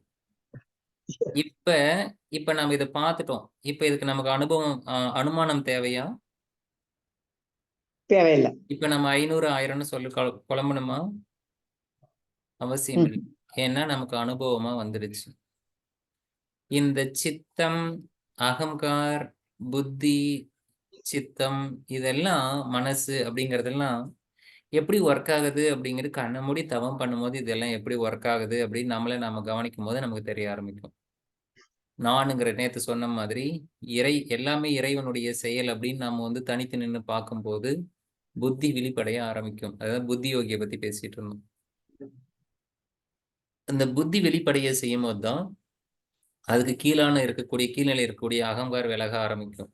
இப்ப நம்ம இதை பார்த்துட்டோம். இப்ப இதுக்கு நமக்கு அனுமானம் தேவையா? தேவையில்லை. இப்ப நம்ம 500 1000ன்னு சொல்லி குழம்பணுமா? அவசியம் இல்லை. ஏன்னா நமக்கு அனுபவமா வந்துடுச்சு. இந்த சித்தம், அகங்கார், புத்தி, சித்தம், இதெல்லாம் மனசு அப்படிங்கறதெல்லாம் எப்படி ஒர்க் ஆகுது அப்படிங்கிறது கண்ண மூடி தவம் பண்ணும்போது இதெல்லாம் எப்படி ஒர்க் ஆகுது அப்படின்னு நாம கவனிக்கும் போது நமக்கு தெரிய ஆரம்பிக்கும். நானுங்கிற நேத்து சொன்ன மாதிரி எல்லாமே இறைவனுடைய செயல் அப்படின்னு நாம வந்து தனித்து நின்று பார்க்கும்போது புத்தி விழிப்படைய ஆரம்பிக்கும். அதாவது புத்தி யோகியை பத்தி பேசிட்டு இருந்தோம். அந்த புத்தி வெளிப்படைய செய்யும் போதுதான் அதுக்கு கீழான கீழ்நிலை இருக்கக்கூடிய அகங்காரம் விலக ஆரம்பிக்கும்.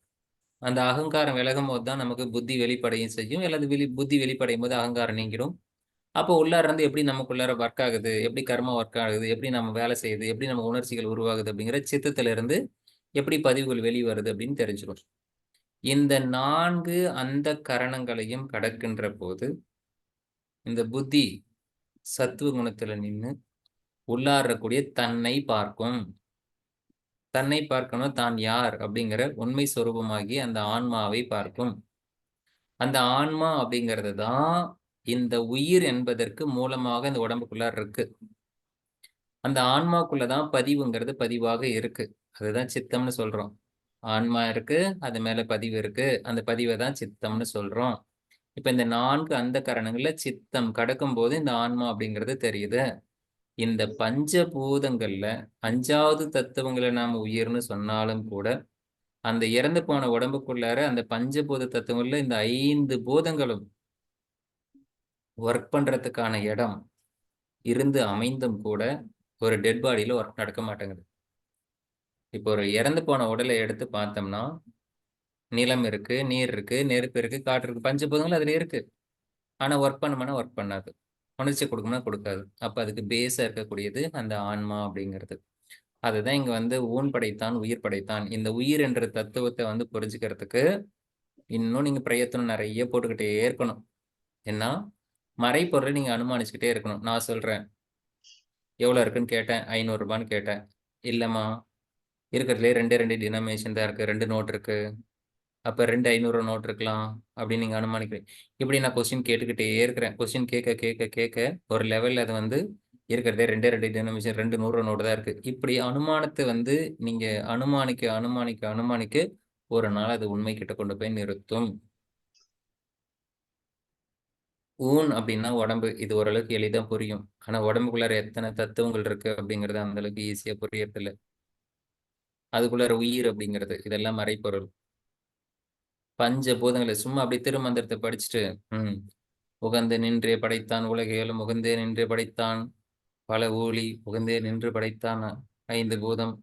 அந்த அகங்காரம் விலகும் போது தான் நமக்கு புத்தி வெளிப்படையும் செய்யும். அல்லது புத்தி வெளிப்படையும் போது அகங்காரம் நீங்கிடும். அப்போ உள்ளார இருந்து எப்படி நமக்குள்ளார ஒர்க் ஆகுது, எப்படி கர்மா ஒர்க் ஆகுது, எப்படி நம்ம வேலை செய்யுது, எப்படி நம்ம உணர்ச்சிகள் உருவாகுது அப்படிங்கிற சித்தத்துல இருந்து எப்படி பதிவுகள் வெளியே வருது அப்படின்னு தெரிஞ்சிடும். இந்த 4 அந்த கரணங்களையும் கடக்கின்ற போது இந்த புத்தி சத்துவ குணத்துல நின்று உள்ளாரக்கூடிய தன்னை பார்க்கும். தன்னை பார்க்கணும், தான் யார் அப்படிங்கிற உண்மை சொரூபமாகி அந்த ஆன்மாவை பார்க்கும். அந்த ஆன்மா அப்படிங்கிறது தான் இந்த உயிர் என்பதற்கு மூலமாக இந்த உடம்புக்குள்ளார இருக்கு. அந்த ஆன்மாக்குள்ளதான் பதிவுங்கிறது பதிவாக இருக்கு. அதுதான் சித்தம்னு சொல்றோம். ஆன்மா இருக்கு, அது மேல பதிவு இருக்கு, அந்த பதிவை தான் சித்தம்னு சொல்றோம். இப்ப இந்த 4 அந்த கரணங்கள்ல சித்தம் கடக்கும் போது இந்த ஆன்மா அப்படிங்கிறது தெரியுது. இந்த பஞ்சபூதங்கள்ல 5வது தத்துவங்களை நாம உயிர்னு சொன்னாலும் கூட அந்த இறந்து போன உடம்புக்குள்ளார அந்த பஞ்சபூத தத்துவங்கள்ல இந்த 5 பூதங்களும் ஒர்க் பண்றதுக்கான இடம் இருந்து அமைந்தும் கூட ஒரு டெட் பாடியில ஒர்க் நடக்க மாட்டேங்குது. இப்போ ஒரு இறந்து போன உடலை எடுத்து பார்த்தோம்னா நிலம் இருக்கு, நீர் இருக்கு, நெருப்பு இருக்கு, காற்று இருக்கு, பஞ்சபூதங்கள் அதுல இருக்கு. ஆனா ஒர்க் பண்ணுமானா ஒர்க் பண்ணாது, உணர்ச்சி கொடுக்கும்னா கொடுக்காது. அப்ப அதுக்கு பேஸா இருக்கக்கூடியது அந்த ஆன்மா அப்படிங்கிறது. அதுதான் இங்க வந்து ஊன் படைத்தான் உயிர் படைத்தான். இந்த உயிர் என்ற தத்துவத்தை வந்து புரிஞ்சுக்கிறதுக்கு இன்னும் நீங்க பிரயத்தனம் நிறைய போட்டுக்கிட்டே இருக்கணும். ஏன்னா மறைப்பொருளை நீங்க அனுமானிச்சுக்கிட்டே இருக்கணும். நான் சொல்றேன் எவ்வளவு இருக்குன்னு கேட்டேன், 500 ரூபான்னு கேட்டேன். இல்லம்மா இருக்கிறதுலே 2 டினாமினேஷன் தான் இருக்கு, 2 நோட் இருக்கு, அப்ப 2 500 நோட் இருக்கலாம் அப்படின்னு நீங்க அனுமானிக்கிறீங்க. இப்படி நான் கொஸ்டின் கேட்டுக்கிட்டே இருக்கிறேன். கொஸ்டின் கேட்க கேட்க கேட்க ஒரு லெவல்ல அது வந்து இருக்கிறதே 2 டினாமினேஷன் 2 100 நோட் தான் இருக்கு. இப்படி அனுமானத்தை வந்து நீங்க அனுமானிக்க அனுமானிக்க அனுமானிக்க ஒரு நாள் அது உண்மை கிட்ட கொண்டு போய் நிறுத்தும். ஊன் அப்படின்னா உடம்பு, இது ஓரளவுக்கு எளிதா புரியும். ஆனா உடம்புக்குள்ளார எத்தனை தத்துவங்கள் இருக்கு அப்படிங்கிறது அந்த அளவுக்கு ஈஸியா புரியறது இல்லை. அதுக்குள்ளார உயிர் அப்படிங்கிறது இதெல்லாம் மறைப்பொருள். பஞ்சபூதங்களை சும்மா அப்படி திருமந்திரத்தை படிச்சுட்டு உகந்து நின்றே படைத்தான் உலகேலும் உகந்தே நின்றே படைத்தான் பல ஊழி உகந்தே நின்று படைத்தான் 5 பூதம்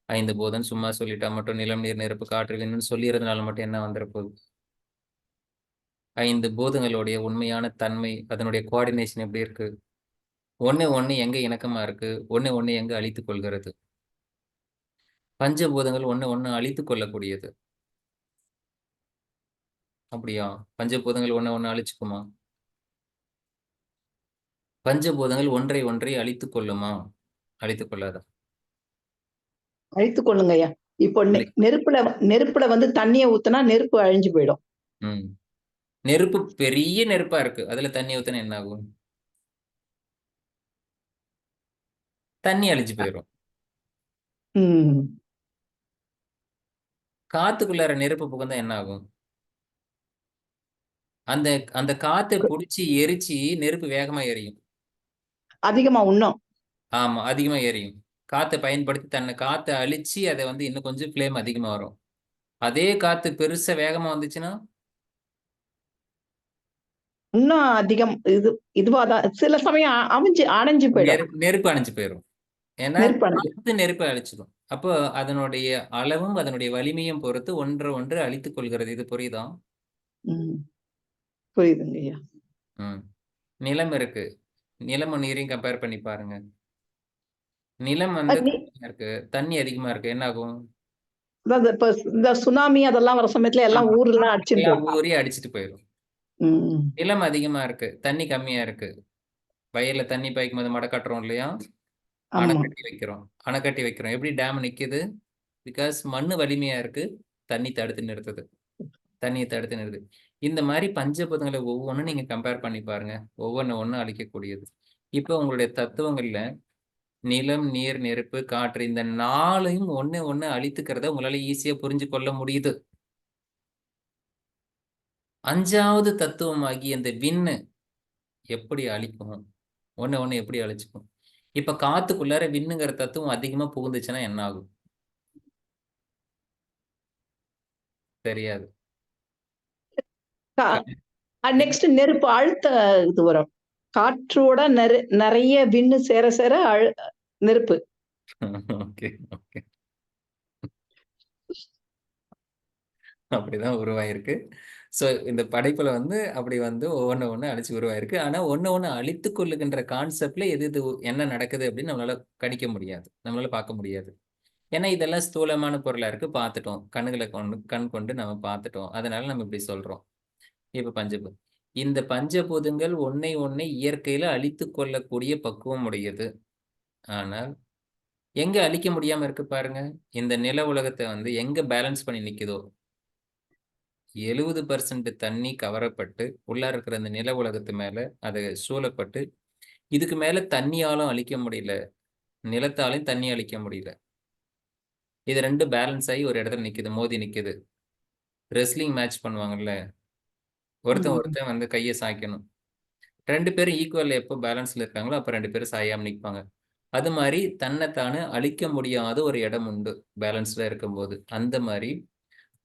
5 பூதம் சும்மா சொல்லிட்டா மட்டும் நிலம் நீர் நெருப்பு காற்று விண்ணுன்னு சொல்லிடுறதுனால மட்டும் என்ன வந்துட போகுது? 5 பூதங்களுடைய உண்மையான தன்மை, அதனுடைய கோஆர்டினேஷன் எப்படி இருக்கு? ஒண்ணு எங்க இணக்கமா இருக்கு, ஒண்ணு எங்க அழித்துக் கொள்கிறது? பஞ்சபூதங்கள் ஒண்ணு அழித்துக் கொள்ளக்கூடியது. அப்படியா? பஞ்சபூதங்கள் ஒண்ணு அழிச்சுக்குமா? பஞ்சபூதங்கள் ஒன்றை அழித்துக் கொள்ளுமா? அழித்துக் கொள்ளாதா? அழித்துக் கொள்ளுங்க ஐயா. இப்போ நெருப்புல வந்து தண்ணியை ஊத்துனா நெருப்பு அழிஞ்சு போயிடும். நெருப்பு பெரிய நெருப்பா இருக்கு, அதுல தண்ணி ஊத்துனா என்ன ஆகும்? தண்ணி அழிஞ்சு போயிடும். காத்துக்குள்ளார நெருப்பு புகுந்தா என்ன ஆகும்? அந்த அந்த காத்தை புடிச்சு எரிச்சு நெருப்பு வேகமா எரியும். அதிகமா இன்னும். ஆமா, அதிகமா எரியும். காத்தை பயன்படுத்தி தன்னை காத்தை அழிச்சு அதை வந்து இன்னும் கொஞ்சம் ஃப்ளேம் அதிகமா வரும். அதே காத்து பெருசா வேகமா வந்துச்சுன்னா இன்னும் அதிகம் இதுவாதான் சில சமயம் அணைஞ்சு போயிடும். நெருப்பு அணைஞ்சு போயிடும். ஏன்னா நெருப்பை அழிச்சிடும். அப்போ அதனுடைய அளவும் அதனுடைய வலிமையும் பொறுத்து ஒன்று அழித்துக் கொள்கிறது. இது புரியுதா? புரியுதுங்க ஐயா. நிலம் இருக்கு, நிலமும் நீரையும் கம்பேர் பண்ணி பாருங்க. நிலம் வந்து இருக்கு, தண்ணி அதிகமா இருக்கு, என்ன ஆகும்? இந்த சுனாமி அதெல்லாம் வர சமயத்துல எல்லாம் ஊர்லாம் அடிச்சுட்டு போயிடும். நிலம் அதிகமா இருக்கு, தண்ணி கம்மியா இருக்கு. வயல்ல தண்ணி பாய்க்கும் போது மடை கட்டுறோம் இல்லையா, அணை கட்டி வைக்கிறோம். எப்படி டேம் நிக்குது? பிகாஸ் மண்ணு வலிமையா இருக்கு, தண்ணியை தடுத்து நிறுத்துது. இந்த மாதிரி பஞ்சபூதங்களை ஒவ்வொன்றும் நீங்க கம்பேர் பண்ணி பாருங்க, ஒவ்வொன்னு அழிக்கக்கூடியது. இப்போ உங்களுடைய தத்துவங்கள்ல நிலம் நீர் நெருப்பு காற்று இந்த 4ஐயும் ஒண்ணு அழித்துக்கிறத உங்களால ஈஸியா புரிஞ்சு கொள்ள முடியுது. 5வது தத்துவமாகி அந்த விண்ணு எப்படி அழிக்கும்? ஒண்ணு எப்படி அழிச்சுக்கும்? இப்ப காத்துக்குள்ளார விண்ணுங்கிற தத்துவம் அதிகமா புகுந்துச்சுன்னா என்ன ஆகும்? தெரியாது. நெக்ஸ்ட் நெருப்பு அழுத்த இது வரும். காற்றோட நிறைய விண்ணு சேர நெருப்பு. அப்படிதான் உருவாயிருக்கு. சோ இந்த படைப்புல வந்து அப்படி வந்து ஒவ்வொன்னு அழிச்சு உருவாயிருக்கு. ஆனா ஒண்ணு அழித்துக் கொள்ளுகின்ற கான்செப்ட்ல எது என்ன நடக்குது அப்படின்னு நம்மளால கணிக்க முடியாது, நம்மளால பார்க்க முடியாது. ஏன்னா இதெல்லாம் ஸ்தூலமான பொருளா இருக்கு, பார்த்துட்டோம், கண் கொண்டு நம்ம பார்த்துட்டோம். அதனால நம்ம இப்படி சொல்றோம். இப்ப பஞ்சபூதம், இந்த பஞ்சபூதங்கள் ஒன்னை இயற்கையில அழித்துக் கொள்ளக்கூடிய பக்குவம் உடையது. ஆனால் எங்க அழிக்க முடியாம இருக்கு பாருங்க. இந்த நில உலகத்தை வந்து எங்க பேலன்ஸ் பண்ணி நிக்குதோ 70% தண்ணி கவரப்பட்டு உள்ளார இருக்கிற அந்த நில உலகத்து மேல அது சூழப்பட்டு, இதுக்கு மேல தண்ணியாலும் அழிக்க முடியல, நிலத்தாலையும் தண்ணி அழிக்க முடியல. இது 2 பேலன்ஸ் ஆகி ஒரு இடத்துல நிக்குது, மோதி நிக்குது. ரெஸ்லிங் மேட்ச் பண்ணுவாங்கல்ல, ஒருத்தன் வந்து கையை சாய்க்கணும். 2 பேரும் ஈக்குவல் எப்போ பேலன்ஸ்ல இருக்காங்களோ அப்ப 2 பேரும் சாயாம நிற்பாங்க. அது மாதிரி தன்னைத்தானே அழிக்க முடியாத ஒரு இடம் உண்டு பேலன்ஸ்ல இருக்கும்போது. அந்த மாதிரி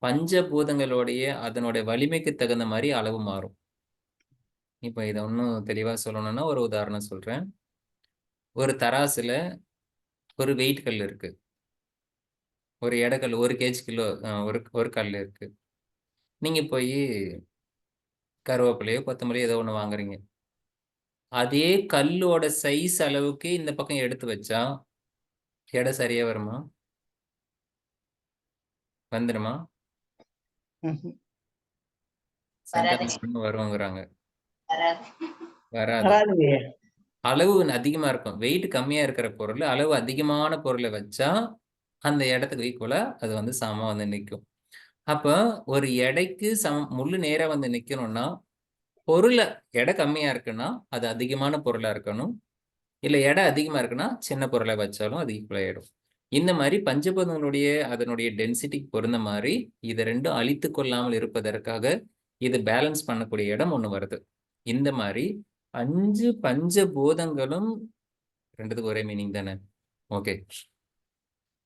பஞ்சபூதங்களுடைய அதனுடைய வலிமைக்கு தகுந்த மாதிரி அளவு மாறும். இப்போ இதை இன்னும் தெளிவா சொல்லணும்னா ஒரு உதாரணம் சொல்றேன். ஒரு தராசுல ஒரு வெயிட் கல் இருக்கு, ஒரு எடைக்கல் 1 kg கிலோ ஒரு கல் இருக்கு. நீங்க போய் கருவேப்பிலையோ கொத்தமல்லியோ ஏதோ ஒன்று வாங்குறீங்க. அதே கல்லோட சைஸ் அளவுக்கு இந்த பக்கம் எடுத்து வச்சா எடை சரியா வருமா? வந்துடுமா? வராது. செஞ்சாலும் வருவாங்கிறாங்க. வராது. வராது. வராதுங்க. அளவு அதிகமா இருக்கும். வெயிட் கம்மியா இருக்கிற பொருள் அளவு அதிகமான பொருளை வச்சா அந்த இடத்துக்கு ஈக்குவலா அது வந்து சமமா வந்து நிற்கும். அப்ப ஒரு எடைக்கு முள்ளு நேரா வந்து நிக்கணும்னா பொருளை எடை கம்மியா இருக்குன்னா அது அதிகமான பொருளா இருக்கணும். இல்ல எடை அதிகமா இருக்குன்னா சின்ன பொருளை வச்சாலும் அது ஈக்குவல் ஆயிடும். இந்த மாதிரி பஞ்சபூதங்களுடைய அதனுடைய டென்சிட்டிக்கு பொருந்த மாதிரி இதை ரெண்டும் அழித்து கொள்ளாமல் இருப்பதற்காக இது பேலன்ஸ் பண்ணக்கூடிய இடம் ஒண்ணு வருது. இந்த மாதிரி 5 பஞ்சபூதங்களும் ரெண்டுத்துக்கு ஒரே மீனிங் தானே? ஓகே.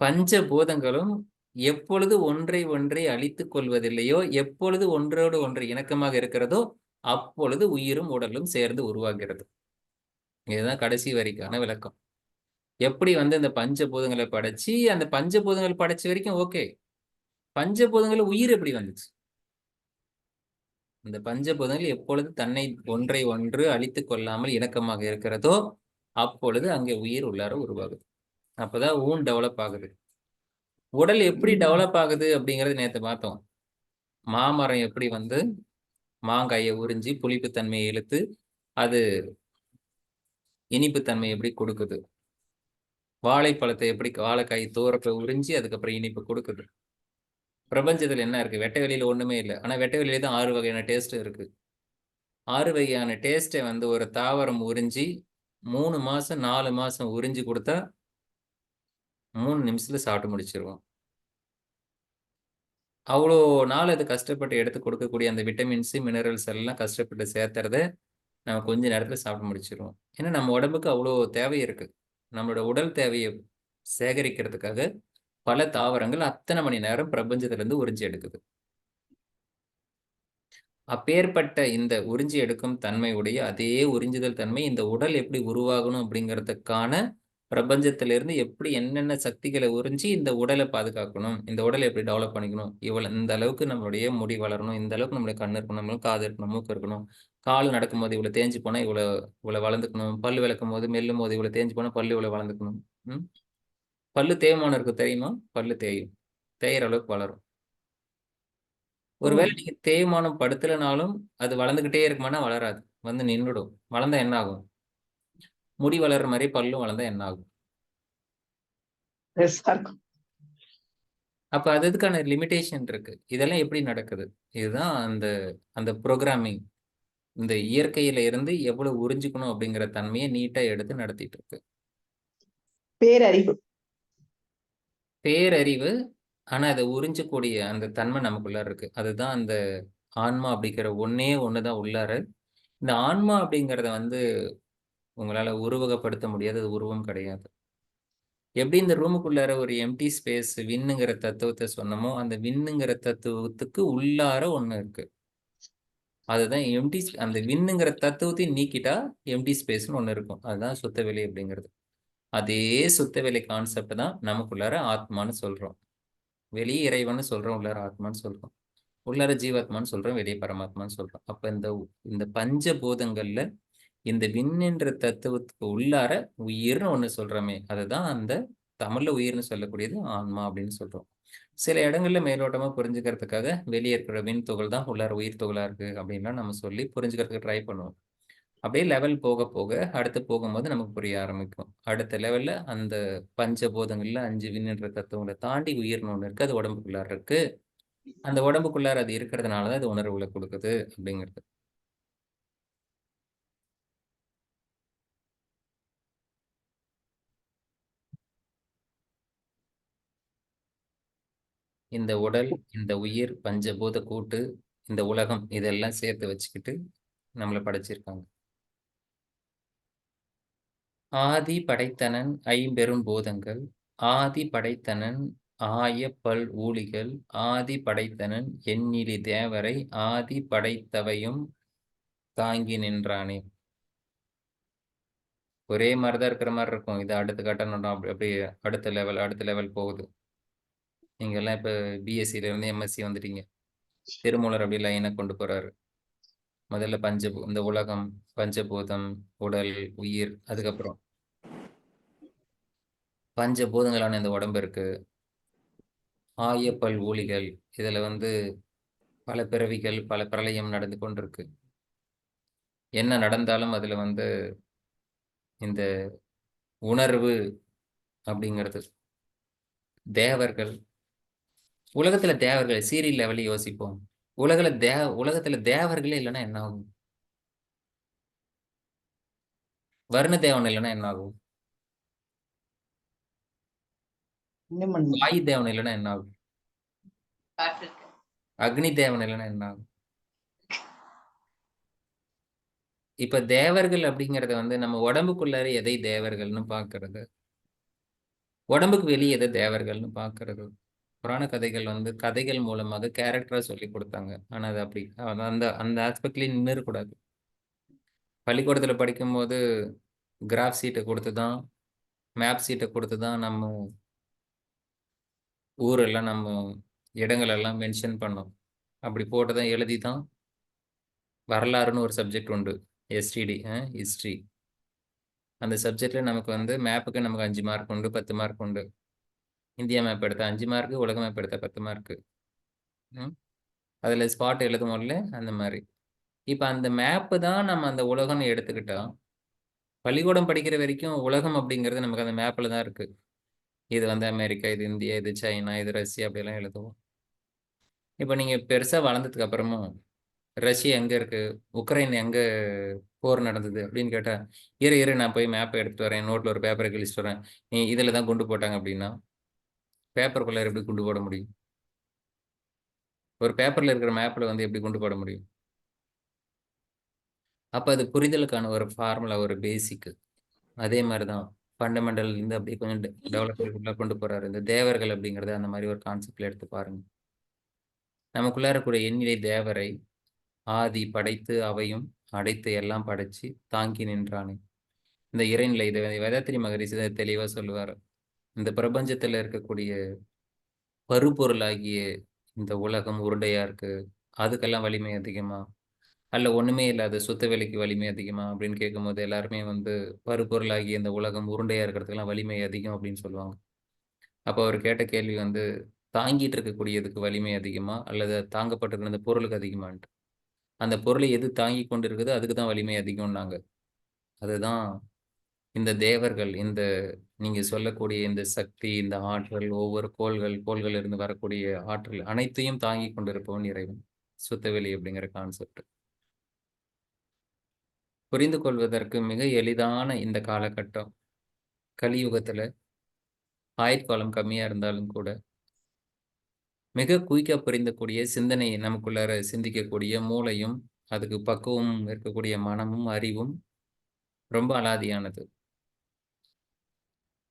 பஞ்சபூதங்களும் எப்பொழுது ஒன்றை ஒன்றை அழித்துக் கொள்வதில்லையோ, எப்பொழுது ஒன்றோடு ஒன்று இணக்கமாக இருக்கிறதோ அப்பொழுது உயிரும் உடலும் சேர்ந்து உருவாகிறது. இதுதான் கடைசி வரிக்கான விளக்கம். எப்படி வந்து இந்த பஞ்சபூதங்களை படைச்சு அந்த பஞ்சபூதங்கள் படைச்ச வரைக்கும் ஓகே. பஞ்சபூதங்கள் உயிர் எப்படி வந்துச்சு? இந்த பஞ்சபூதங்கள் எப்பொழுது தன்னை ஒன்றை ஒன்று அழித்துக் கொள்ளாமல் இணக்கமாக இருக்கிறதோ அப்பொழுது அங்கே உயிர் உள்ளார உருவாகுது. அப்பதான் ஊன் டெவலப் ஆகுது. உடல் எப்படி டெவலப் ஆகுது அப்படிங்கறது நேத்து பார்த்தோம். மாமரம் எப்படி வந்து மாங்காயை உறிஞ்சி புளிப்புத்தன்மையை இழுத்து அது இனிப்புத்தன்மை எப்படி கொடுக்குது, வாழைப்பழத்தை எப்படி வாழைக்காய் தோரப்பை உறிஞ்சி அதுக்கப்புறம் இனிப்பு கொடுக்குது. பிரபஞ்சத்துல என்ன இருக்கு? வெட்ட வெளியில ஒண்ணுமே இல்லை. ஆனா வெட்ட வெளியில தான் 6 வகையான டேஸ்ட் இருக்கு. 6 வகையான டேஸ்ட்டை வந்து ஒரு தாவரம் உறிஞ்சி 3 மாசம் 4 மாசம் உறிஞ்சி கொடுத்தா 3 நிமிஷத்துல சாப்பிட்டு முடிச்சிருவோம். அவ்வளோ நாள் அது கஷ்டப்பட்டு எடுத்து கொடுக்கக்கூடிய அந்த விட்டமின்ஸ் மினரல்ஸ் எல்லாம் கஷ்டப்பட்டு சேர்த்துறத நம்ம கொஞ்ச நேரத்துல சாப்பிட்டு முடிச்சிருவோம். ஏன்னா நம்ம உடம்புக்கு அவ்வளோ தேவை இருக்கு. நம்மளோட உடல் தேவையை சேகரிக்கிறதுக்காக பல தாவரங்கள் அத்தனை மணி நேரம் பிரபஞ்சத்துல இருந்து உறிஞ்சி எடுக்குது. அப்பேற்பட்ட இந்த உறிஞ்சி எடுக்கும் தன்மை உடைய அதே உறிஞ்சுதல் தன்மை இந்த உடல் எப்படி உருவாகணும் அப்படிங்கிறதுக்கான பிரபஞ்சத்திலிருந்து எப்படி என்னென்ன சக்திகளை உறிஞ்சி இந்த உடலை பாதுகாக்கணும், இந்த உடலை எப்படி டெவலப் பண்ணிக்கணும், இந்த அளவுக்கு நம்மளுடைய முடி வளரணும், இந்த அளவுக்கு நம்மளுடைய கண் இருக்கணும், நம்மளுக்கு காது இருக்கணும், மூக்கு இருக்கணும், கால் நடக்கும்போது இவ்வளவு தேஞ்சு போனா இவ்வளவு வளர்ந்துக்கணும், பல்லு விளக்கும் போது மெல்லும் போது இவ்வளவு தேஞ்சு போனா பல்லு இவ்வளவு வளர்ந்துக்கணும். பல்லு தேய்மானம் இருக்கு தெரியுமா? பல்லு தேயும், தேயிற அளவுக்கு வளரும். ஒருவேளை நீங்க தேய்மானம் படுத்தலைனாலும் அது வளர்ந்துகிட்டே இருக்குமானா வளராது, வந்து நின்றுடும். வளர்ந்தா என்ன ஆகும்? முடி வளர்ற மாதிரி பல்லும் வளர்ந்தா என்ன ஆகும்? அப்ப அதுக்கான லிமிடேஷன் இருக்கு. இதெல்லாம் எப்படி நடக்குது? இதுதான் அந்த அந்த ப்ரோக்ராமிங். இந்த இயற்கையில இருந்து எவ்வளவு உறிஞ்சிக்கணும் அப்படிங்கிற தன்மையை நீட்டா எடுத்து நடத்திட்டு இருக்கு. பேரறிவு. பேரறிவு. ஆனா அதை உறிஞ்சக்கூடிய அந்த தன்மை நமக்குள்ள இருக்கு. அதுதான் அந்த ஆன்மா அப்படிங்கிற ஒன்னே ஒண்ணுதான் உள்ளார. இந்த ஆன்மா அப்படிங்கிறத வந்து உங்களால உருவகப்படுத்த முடியாது. அது உருவம் கிடையாது. எப்படி இந்த ரூமுக்குள்ளார ஒரு எம்டி ஸ்பேஸ் விண்ணுங்கிற தத்துவத்தை சொன்னமோ அந்த விண்ணுங்கிற தத்துவத்துக்கு உள்ளார ஒண்ணு இருக்கு. அதுதான் எம்டி. அந்த விண்ணுங்கிற தத்துவத்தையும் நீக்கிட்டா எம்டி ஸ்பேஸ்னு ஒண்ணு இருக்கும். அதுதான் சுத்தவெளி அப்படிங்கிறது. அதே சுத்தவெளி கான்செப்ட் தான் நமக்குள்ளார ஆத்மான்னு சொல்றோம். வெளியே இறைவன்னு சொல்றோம், உள்ளார ஆத்மான்னு சொல்றோம். உள்ளார ஜீவாத்மான்னு சொல்றோம், வெளியே பரமாத்மான்னு சொல்றோம். அப்ப இந்த பஞ்சபூதங்கள்ல இந்த விண் என்ற தத்துவத்துக்கு உள்ளார உயிர்னு ஒண்ணு சொல்றோமே, அதுதான் அந்த தமிழ்ல உயிர்னு சொல்லக்கூடியது ஆன்மா அப்படின்னு சொல்றோம். சில இடங்கள்ல மேலோட்டமா புரிஞ்சுக்கிறதுக்காக வெளியே இருக்கிற விண் துகள் தான் உள்ளார உயிர் துகளா இருக்கு அப்படின்லாம் நம்ம சொல்லி புரிஞ்சுக்கிறதுக்கு ட்ரை பண்ணுவோம். அப்படியே லெவல் போக போக அடுத்து போகும்போது நமக்கு புரிய ஆரம்பிக்கும். அடுத்த லெவல்ல அந்த பஞ்சபூதங்கள்ல 5 விண் என்ற தத்துவங்களை தாண்டி உயிர்னு ஒண்ணு இருக்கு. அது உடம்புக்குள்ளார இருக்கு. அந்த உடம்புக்குள்ளார அது இருக்கிறதுனாலதான் அது உணர்வுகளை கொடுக்குது அப்படிங்கிறது. இந்த உடல், இந்த உயிர், பஞ்சபூத கூட்டு, இந்த உலகம் இதெல்லாம் சேர்த்து வச்சுக்கிட்டு நம்மளை படைச்சிருக்காங்க. ஆதி படைத்தனன் ஐம்பெரும் பூதங்கள், ஆதி படைத்தனன் ஆய பல் ஊழிகள், ஆதி படைத்தனன் எண்ணிலி தேவரை, ஆதி படைத்தவையும் தாங்கி நின்றானே. ஒரே மாதிரிதான் இருக்கிற மாதிரி இருக்கும். இது அடுத்த கட்டணம் அப்படி அடுத்த லெவல் போகுது. நீங்க எல்லாம் இப்ப பிஎஸ்சில இருந்து எம்எஸ்சி வந்துட்டீங்க. திருமூலர் அப்படி லைனை கொண்டு போறாரு. முதல்ல இந்த உலகம், பஞ்சபூதம், உடல், உயிர், அதுக்கப்புறம் பஞ்சபூதங்களான இந்த உடம்பு இருக்கு. ஆயப்பல் ஊழிகள், இதுல பல பிறவிகள், பல பிரளயம் நடந்து கொண்டிருக்கு. என்ன நடந்தாலும் அதுல இந்த உணர்வு அப்படிங்கிறது தேவர்கள். உலகத்துல தேவர்கள் சீரியல் லெவலில் யோசிப்போம். உலகத்துல தேவர்களே இல்லைன்னா என்ன ஆகும்? வருண தேவன் இல்லைன்னா என்ன ஆகும்? வாயு தேவன் இல்லைன்னா என்ன ஆகும்? அக்னி தேவன் இல்லைன்னா என்ன ஆகும்? இப்ப தேவர்கள் அப்படிங்கறத நம்ம உடம்புக்குள்ளார எதை தேவர்கள்னு பாக்குறது, உடம்புக்கு வெளியே எதை தேவர்கள்னு பாக்குறது. புராண கதைகள் கதைகள் மூலமாக கேரக்டரா சொல்லி கொடுத்தாங்க. ஆனா அது அப்படி அந்த அந்த ஆஸ்பெக்ட்லயும் நின்று இருக்கக்கூடாது. பள்ளிக்கூடத்துல படிக்கும்போது கிராஃப் சீட்டை கொடுத்துதான், மேப் சீட்டை கொடுத்துதான் நம்ம ஊரெல்லாம், நம்ம இடங்கள் எல்லாம் மென்ஷன் பண்ணோம். அப்படி போட்டுதான் எழுதி தான் வரலாறுன்னு ஒரு சப்ஜெக்ட் உண்டு, எஸ்டிடி, ஹிஸ்ட்ரி. அந்த சப்ஜெக்ட்ல நமக்கு மேப்புக்கு நமக்கு 5 மார்க் உண்டு, 10 மார்க் உண்டு. இந்தியா மேப் எடுத்தா 5 மார்க்கு, உலக மேப் எடுத்தா 10 மார்க்கு. அதுல ஸ்பாட் எழுதுவோம்ல, அந்த மாதிரி. இப்ப அந்த மேப்பு தான் நம்ம அந்த உலகம்னு எடுத்துக்கிட்டா, பள்ளிக்கூடம் படிக்கிற வரைக்கும் உலகம் அப்படிங்கிறது நமக்கு அந்த மேப்ல தான் இருக்கு. இது அமெரிக்கா, இது இந்தியா, இது சைனா, இது ரஷ்யா, அப்படியெல்லாம் எழுதுவோம். இப்ப நீங்க பெருசா வளர்ந்ததுக்கு அப்புறமும் ரஷ்யா எங்க இருக்கு, உக்ரைன் எங்க போர் நடந்தது அப்படின்னு கேட்டா, இரு நான் போய் மேப்பை எடுத்துட்டு வரேன், நோட்ல ஒரு பேப்பரை கிழிச்சிட்டு வரேன், நீ இதுல தான் குண்டு போட்டாங்க அப்படின்னா, பேப்பருக்குள்ள எப்படி குண்டு போட முடியும்? ஒரு பேப்பர்ல இருக்கிற மேப்ல எப்படி குண்டு போட முடியும்? அப்ப அது புரிதலுக்கான ஒரு ஃபார்முலா, ஒரு பேசிக். அதே மாதிரிதான் ஃபண்டமெண்டல் அப்படியே கொஞ்சம் டெவலப்மெண்ட்டுக்குள்ள கொண்டு போறாரு. இந்த தேவர்கள் அப்படிங்கறத அந்த மாதிரி ஒரு கான்செப்ட்ல எடுத்து பாருங்க. நமக்குள்ள இருக்கக்கூடிய எண்ணிலை தேவரை, ஆதி படைத்து அவையும் அடைத்து எல்லாம் படைச்சு தாங்கி நின்றானே. இந்த இறைநிலை, இதை வேதாத்திரி மகரிஷி தெளிவா சொல்லுவார். இந்த பிரபஞ்சத்துல இருக்கக்கூடிய பருப்பொருளாகிய இந்த உலகம் உருண்டையா இருக்கு, அதுக்கெல்லாம் வலிமை அதிகமா, அல்ல ஒண்ணுமே இல்லாத சுத்த வேலைக்கு வலிமை அதிகமா அப்படின்னு கேட்கும்போது எல்லாருமே பருப்பொருளாகி இந்த உலகம் உருண்டையா இருக்கிறதுக்கெல்லாம் வலிமை அதிகம் அப்படின்னு சொல்லுவாங்க. அப்போ அவர் கேட்ட கேள்வி தாங்கிட்டு இருக்கக்கூடியதுக்கு வலிமை அதிகமா, அல்லது தாங்கப்பட்டிருக்கிற அந்த பொருளுக்கு அதிகமான்ட்டு. அந்த பொருளை எது தாங்கி கொண்டு இருக்குதோ அதுக்கு தான் வலிமை அதிகம்னாங்க. அதுதான் இந்த தேவர்கள், இந்த நீங்க சொல்லக்கூடிய இந்த சக்தி, இந்த ஆற்றல், ஒவ்வொரு கோள்கள் இருந்து வரக்கூடிய ஆற்றல் அனைத்தையும் தாங்கி கொண்டிருப்பவன் இறைவன். சுத்தவெளி அப்படிங்கிற கான்செப்ட் புரிந்து கொள்வதற்கு மிக எளிதான இந்த காலகட்டம், கலியுகத்துல ஆயுட்காலம் கம்மியா இருந்தாலும் கூட மிக குயிக்கா புரிந்தக்கூடிய சிந்தனையை நமக்குள்ளார சிந்திக்கக்கூடிய மூளையும், அதுக்கு பக்குவமும் இருக்கக்கூடிய மனமும் அறிவும் ரொம்ப அலாதியானது.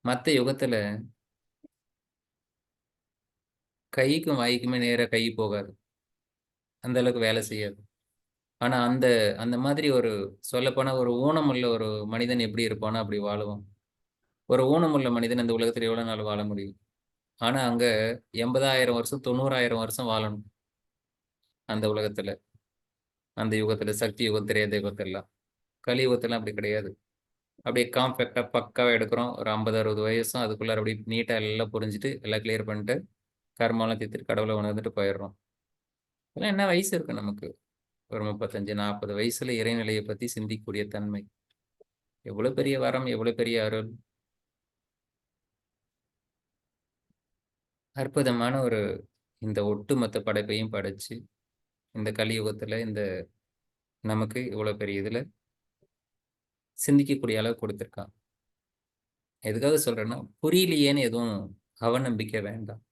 மற்ற யுகத்துல கைக்கும் வாய்க்குமே நேர கை போகாது, அந்த அளவுக்கு வேலை செய்யாது. ஆனா அந்த அந்த மாதிரி ஒரு சொல்லப்போனா ஒரு ஊனமுள்ள ஒரு மனிதன் எப்படி இருப்பானோ அப்படி வாழுவான். ஒரு ஊனமுள்ள மனிதன் இந்த உலகத்துல எவ்வளவு நாள் வாழ முடியும்? ஆனா அங்க 80,000 வருஷம் 90,000 வருஷம் வாழணும் அந்த உலகத்துல, அந்த யுகத்துல, சக்தி யுகம், திரேத யுகத்தெல்லாம். கலியுகத்தெல்லாம் அப்படி கிடையாது. அப்படியே காம்பேக்டா பக்காவா எடுக்கிறோம். ஒரு 50-60 வயசும் அதுக்குள்ளார அப்படியே நீட்டா எல்லாம் புரிஞ்சுட்டு எல்லாம் கிளியர் பண்ணிட்டு கர்மாலாம் தீர்த்துட்டு கடவுளை உணர்ந்துட்டு போயிடுறோம். இதெல்லாம் என்ன வயசு இருக்கு நமக்கு? ஒரு 35-40 வயசுல இறைநிலையை பத்தி சிந்திக்கக்கூடிய தன்மை எவ்வளவு பெரிய வரம், எவ்வளவு பெரிய அருள்! அற்புதமான ஒரு இந்த ஒட்டுமொத்த படைப்பையும் படைச்சு இந்த கலியுகத்துல இந்த நமக்கு இவ்வளவு பெரிய இதுல சிந்திக்கக்கூடிய அளவு கொடுத்துருக்கான். எதுக்காக சொல்றேன்னா, புரியலையேன்னு எதுவும் அவநம்பிக்கை வேண்டாம்.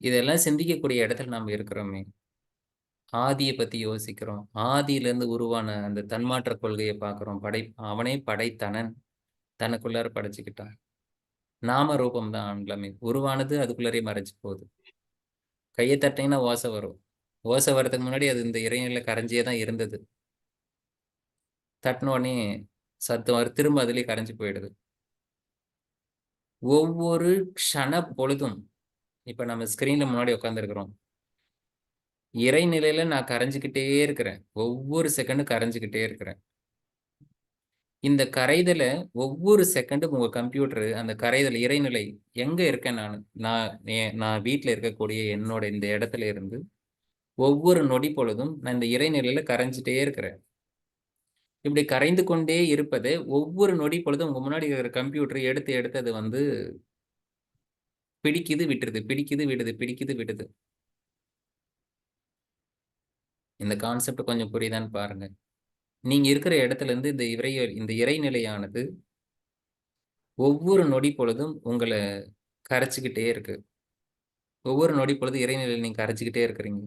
இதெல்லாம் சிந்திக்கக்கூடிய இடத்துல நாம இருக்கிறோமே, ஆதியை பத்தி யோசிக்கிறோம். ஆதியிலிருந்து உருவான அந்த தன்மாற்ற கொள்கையை பார்க்கிறோம். அவனே படைத்தனன், தனக்குள்ளார படைச்சுக்கிட்டான். நாம ரூபம் தான் எல்லாமே. உருவானது அதுக்குள்ளரே மறைஞ்சு போகுது. கையை தட்டினீங்கன்னா ஓசை வரும். ஓசை வர்றதுக்கு முன்னாடி அது இந்த இறைநிலை கரைஞ்சியே தான் இருந்தது. தட்டின உடனே சத்தம் வரும், திரும்ப அதுலயே கரைஞ்சு போயிடுது. ஒவ்வொரு க்ஷண பொழுதும் இப்ப நம்ம ஸ்கிரீன்ல முன்னாடி உட்காந்துருக்கிறோம். இறைநிலையில நான் கரைஞ்சுக்கிட்டே இருக்கிறேன். ஒவ்வொரு செகண்டும் கரைஞ்சுக்கிட்டே இருக்கிறேன். இந்த கரைதல ஒவ்வொரு செகண்டும் உங்க கம்ப்யூட்டர் அந்த கரைதல் இறைநிலை எங்க இருக்கேன் நான் வீட்டில் இருக்கக்கூடிய என்னோட இந்த இடத்துல இருந்து ஒவ்வொரு நொடி பொழுதும் நான் இந்த இறைநிலையில கரைஞ்சிட்டே இருக்கிறேன். இப்படி கரைந்து கொண்டே இருப்பது ஒவ்வொரு நொடி பொழுதும் உங்க முன்னாடி இருக்கிற கம்ப்யூட்டர் எடுத்து எடுத்து அது வந்து பிடிக்குது விட்டுருது, பிடிக்குது விடுது, பிடிக்குது விடுது. இந்த கான்செப்ட் கொஞ்சம் புரியுதான்னு பாருங்க. நீங்க இருக்கிற இடத்துல இருந்து இந்த இறைநிலையானது ஒவ்வொரு நொடி பொழுதும் உங்களை கரைச்சிக்கிட்டே இருக்கு. ஒவ்வொரு நொடி பொழுது இறைநிலையில் நீங்க கரைச்சிக்கிட்டே இருக்கிறீங்க.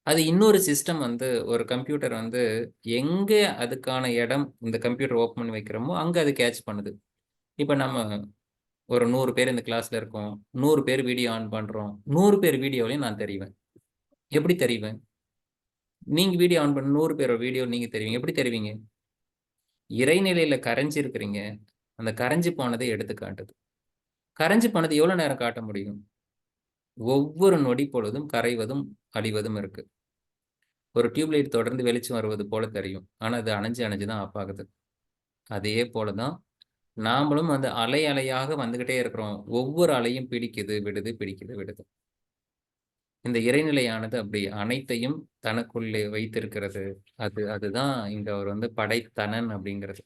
அது இன்னொரு சிஸ்டம் வந்து ஒரு கம்ப்யூட்டர் வந்து எங்க அதுக்கான இடம் இந்த கம்ப்யூட்டர் ஓப்பன் பண்ணி வைக்கிறோமோ அங்க அது கேட்ச் பண்ணுது. இப்ப நம்ம ஒரு 100 பேர் இந்த கிளாஸ்ல இருக்கோம். 100 பேர் வீடியோ ஆன் பண்றோம். 100 பேர் வீடியோலையும் நான் தெரிவேன். எப்படி தெரிவேன்? நீங்க வீடியோ ஆன் பண்ண 100 பேரோட வீடியோ நீங்க தெரிவீங்க. எப்படி தெரிவீங்க? இறைநிலையில கரைஞ்சு இருக்கிறீங்க. அந்த கரைஞ்சு போனதை எடுத்து காட்டுது. கரைஞ்சு போனது எவ்வளவு நேரம் காட்ட முடியும்? ஒவ்வொரு நொடி பொழுதும் கரைவதும் அழிவதும் இருக்கு. ஒரு டியூப்லைட் தொடர்ந்து வெளிச்சம் வருவது போல தெரியும். ஆனா அது அணைஞ்சு அணைஞ்சு தான் ஆஃப் ஆகுது. அதே போலதான் நாமளும் அந்த அலை அலையாக வந்துகிட்டே இருக்கிறோம். ஒவ்வொரு அலையும் பிடிக்குது விடுது, பிடிக்குது விடுது. இந்த இறைநிலையானது அப்படி அனைத்தையும் தனக்குள்ளே வைத்திருக்கிறது. அதுதான் இங்க அவர் வந்து படைத்தனன் அப்படிங்கிறது.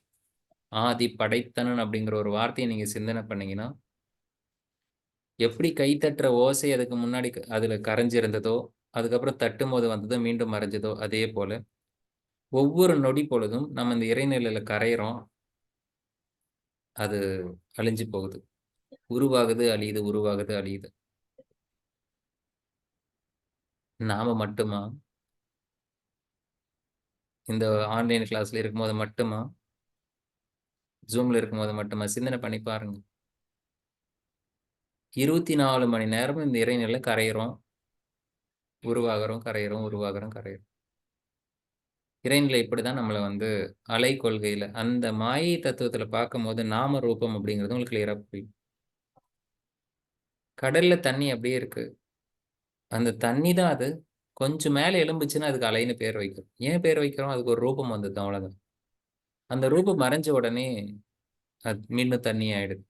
ஆதி படைத்தனன் அப்படிங்கிற ஒரு வார்த்தையை நீங்க சிந்தனை பண்ணீங்கன்னா எப்படி கைத்தட்டுற ஓசை அதுக்கு முன்னாடி அதுல கரைஞ்சிருந்ததோ, அதுக்கப்புறம் தட்டும்போது வந்ததோ மீண்டும் மறைஞ்சதோ, அதே போல ஒவ்வொரு நொடி பொழுதும் நம்ம இந்த இறைநிலையில கரையிறோம். அது அழிஞ்சு போகுது. உருவாகுது, அழியுது, உருவாகுது, அழியுது. நாம மட்டுமா? இந்த ஆன்லைன் கிளாஸ்ல இருக்கும்போது மட்டுமா? ஜூம்ல இருக்கும்போது மட்டுமா? சிந்தனை பண்ணி பாருங்க. 24 மணி நேரமும் இந்த இறைநிலையில கரையிறோம். உருவாகிறோம், கரையிறோம், உருவாகிறோம், கரையிறோம். இறைநிலை இப்படிதான் நம்மளை வந்து அலை கொள்கையில அந்த மாயை தத்துவத்துல பார்க்கும்போது நாம ரூபம் அப்படிங்கிறது உங்களுக்கு கிளியரா புரியும். கடல்ல தண்ணி அப்படியே இருக்கு. அந்த தண்ணி தான் அது. கொஞ்சம் மேல எழும்புச்சுன்னா அதுக்கு அலைன்னு பேர் வைக்கிறோம். ஏன் பேர் வைக்கிறோம்? அதுக்கு ஒரு ரூபம் வந்தது, அவ்வளவுதான். அந்த ரூபம் மறைஞ்ச உடனே அது மீண்டும் தண்ணி ஆயிடுது.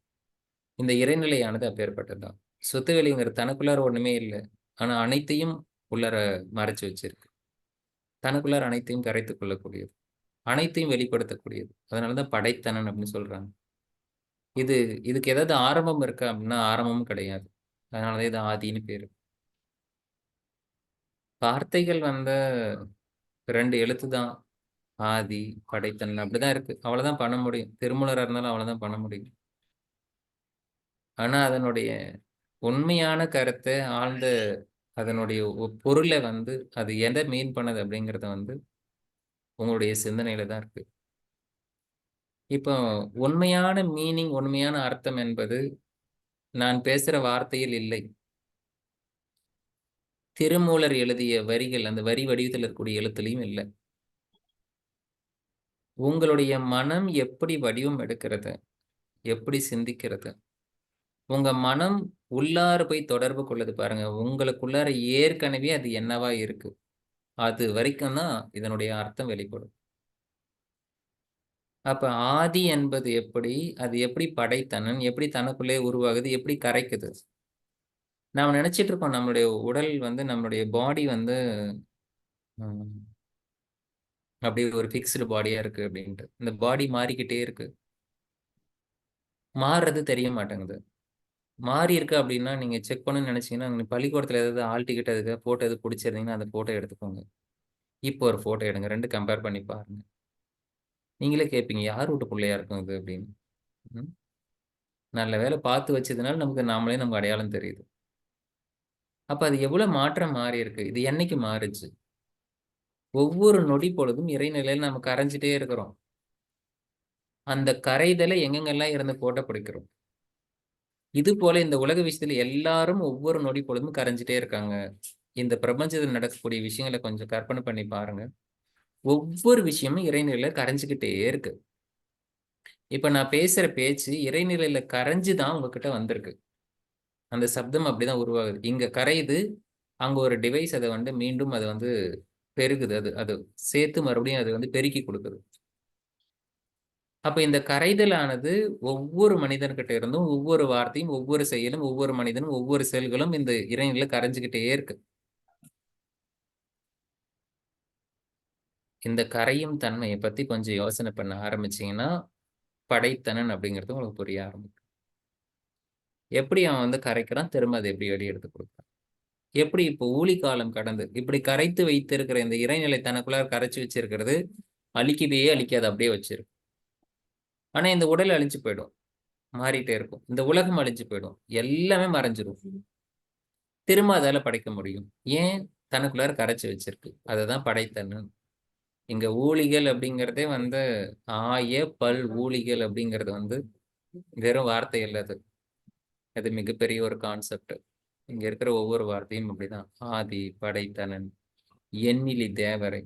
இந்த இறைநிலையானது அப்பேற்பட்டதுதான். சுத்தவெளிங்கிற தனக்குள்ளார ஒண்ணுமே இல்லை. ஆனா அனைத்தையும் உள்ளார மறைச்சு வச்சிருக்கு. தனக்குள்ளார அனைத்தையும் கரைத்துக் கொள்ளக்கூடியது, அனைத்தையும் வெளிப்படுத்தக்கூடியது. அதனாலதான் படைத்தனன் அப்படின்னு சொல்றாங்க. இதுக்கு ஏதாவது ஆரம்பம் இருக்கா அப்படின்னா ஆரம்பமும் கிடையாது. அதனாலதான் இது ஆதின்னு பேரு. வார்த்தைகள் வந்து 2 எழுத்து தான். ஆதி, படைத்தனன் அப்படிதான் இருக்கு. அவ்வளவுதான் பண்ண முடியும். திருமூலரா இருந்தாலும் அவ்வளவுதான் பண்ண முடியும். ஆனா அதனுடைய உண்மையான கருத்தை ஆழ்ந்த அதனுடைய பொருளை வந்து அது எதை மீன் பண்ணது அப்படிங்கறத வந்து உங்களுடைய சிந்தனையில தான் இருக்கு. இப்போ உண்மையான மீனிங், உண்மையான அர்த்தம் என்பது நான் பேசுற வார்த்தையில் இல்லை. திருமூலர் எழுதிய வரிகள் அந்த வரி வடிவத்தில் இருக்கக்கூடிய எழுத்துலையும் இல்லை. உங்களுடைய மனம் எப்படி வடிவம் எடுக்கிறது, எப்படி சிந்திக்கிறது, உங்க மனம் உள்ளார போய் தொடர்பு கொள்ளுது பாருங்க. உங்களுக்குள்ளார ஏற்கனவே அது என்னவா இருக்கு, அது வரைக்கும் தான் இதனுடைய அர்த்தம் வெளிப்படும். அப்ப ஆதி என்பது எப்படி, அது எப்படி படைத்தனன், எப்படி தனக்குள்ளே உருவாகுது, எப்படி கரைக்குது. நாம் நினைச்சிட்டு இருக்கோம் நம்மளுடைய உடல் வந்து நம்மளுடைய பாடி வந்து அப்படியே ஒரு ஃபிக்ஸ்டு பாடியா இருக்கு அப்படின்ட்டு. இந்த பாடி மாறிக்கிட்டே இருக்கு. மாறுறது தெரிய மாட்டேங்குது. மாறி இருக்கு அப்படின்னா நீங்க செக் பண்ணணும்னு நினைச்சீங்கன்னா பள்ளிக்கூடத்துல ஏதாவது ஆள் டிக்கெட் அதுக்கு போட்டோ எது பிடிச்சிருந்தீங்கன்னா அந்த போட்டோ எடுத்துக்கோங்க. இப்போ ஒரு போட்டோ எடுங்க, 2 கம்பேர் பண்ணி பாருங்க. நீங்களே கேட்பீங்க யார் வீட்டு பிள்ளையா இருக்கும் இது அப்படின்னு. நல்ல வேலை பார்த்து வச்சதுனால நமக்கு அடையாளம் தெரியுது. அப்ப அது எவ்வளவு மாற்றம் மாறி இருக்கு. இது என்னைக்கு மாறுச்சு? ஒவ்வொரு நொடி பொழுதும் இறைநிலையில நம்ம கரைஞ்சிட்டே இருக்கிறோம். அந்த கரைதலை எங்கெங்கெல்லாம் இருந்து கோட்டை பிடிக்கிறோம். இது போல இந்த உலக விஷயத்துல எல்லாரும் ஒவ்வொரு நொடி பொழுதும் கரைஞ்சிட்டே இருக்காங்க. இந்த பிரபஞ்சத்தில் நடக்கக்கூடிய விஷயங்களை கொஞ்சம் கற்பனை பண்ணி பாருங்க. ஒவ்வொரு விஷயமும் இறைநிலையில கரைஞ்சுக்கிட்டே இருக்கு. இப்ப நான் பேசுற பேச்சு இறைநிலையில கரைஞ்சுதான் உங்ககிட்ட வந்திருக்கு. அந்த சப்தம் அப்படிதான் உருவாகுது. இங்க கரையுது, அங்க ஒரு டிவைஸ் அதை வந்து மீண்டும் அதை வந்து பெருகுது. அது அது சேர்த்து மறுபடியும் அது வந்து பெருக்கி கொடுக்குது. அப்ப இந்த கரைதலானது ஒவ்வொரு மனிதன்கிட்ட இருந்தும் ஒவ்வொரு வார்த்தையும், ஒவ்வொரு செயலும், ஒவ்வொரு மனிதனும், ஒவ்வொரு செயல்களும் இந்த இறைநிலையில கரைஞ்சுக்கிட்டே இருக்கு. இந்த கரையும் தன்மையை பத்தி கொஞ்சம் யோசனை பண்ண ஆரம்பிச்சீங்கன்னா, படைத்தனன் அப்படிங்கிறது உங்களுக்கு புரிய ஆரம்பிக்கும். எப்படி அவன் வந்து கரைக்கிறான், திரும்ப அதை எப்படி வெளியே எடுத்து கொடுக்குறான். எப்படி இப்போ ஊழி காலம் கடந்து இப்படி கரைத்து வைத்திருக்கிற இந்த இறைநிலை தனக்குள்ளார கரைச்சு வச்சிருக்கிறது அழிக்கவே அழிக்காது, அப்படியே வச்சிருக்கு. ஆனா இந்த உடல் அழிஞ்சு போயிடும், மாறிட்டே இருக்கும். இந்த உலகம் அழிஞ்சு போயிடும், எல்லாமே மறைஞ்சிரும். திரும்ப அதால படைக்க முடியும். ஏன்? தனக்குள்ளார கரைச்சு வச்சிருக்கு. அதுதான் படைத்தனன். இங்க ஊழிகள் அப்படிங்கிறதே வந்து ஆய பல் ஊழிகள் அப்படிங்கிறது வந்து வெறும் வார்த்தை இல்ல. அது மிகப்பெரிய ஒரு கான்செப்ட். இங்க இருக்கிற ஒவ்வொரு வார்த்தையும் அப்படிதான். ஆதி, படைத்தனன், எண்ணிலி தேவரை.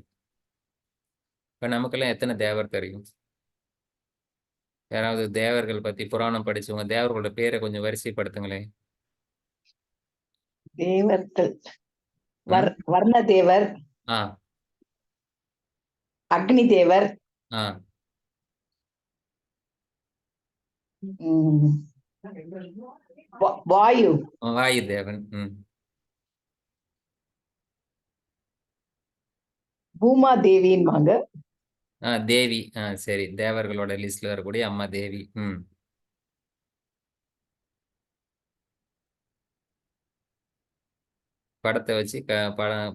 இப்ப நமக்கெல்லாம் எத்தனை தேவர் தெரியும்? யாராவது தேவர்கள் பத்தி புராணம் படிச்சவங்க தேவர்களோட பேரை கொஞ்சம் வரிசைப்படுத்துங்களேன். தேவர்கள் வர்ண தேவர், ஆ அக்னி தேவர், ஆ வாயு, வாயு தேவன். பூமா தேவின்பாங்க. தேவி. சரி, தேவர்களோட லிஸ்ட்ல வரக்கூடிய அம்மா தேவி. படத்தை வச்சு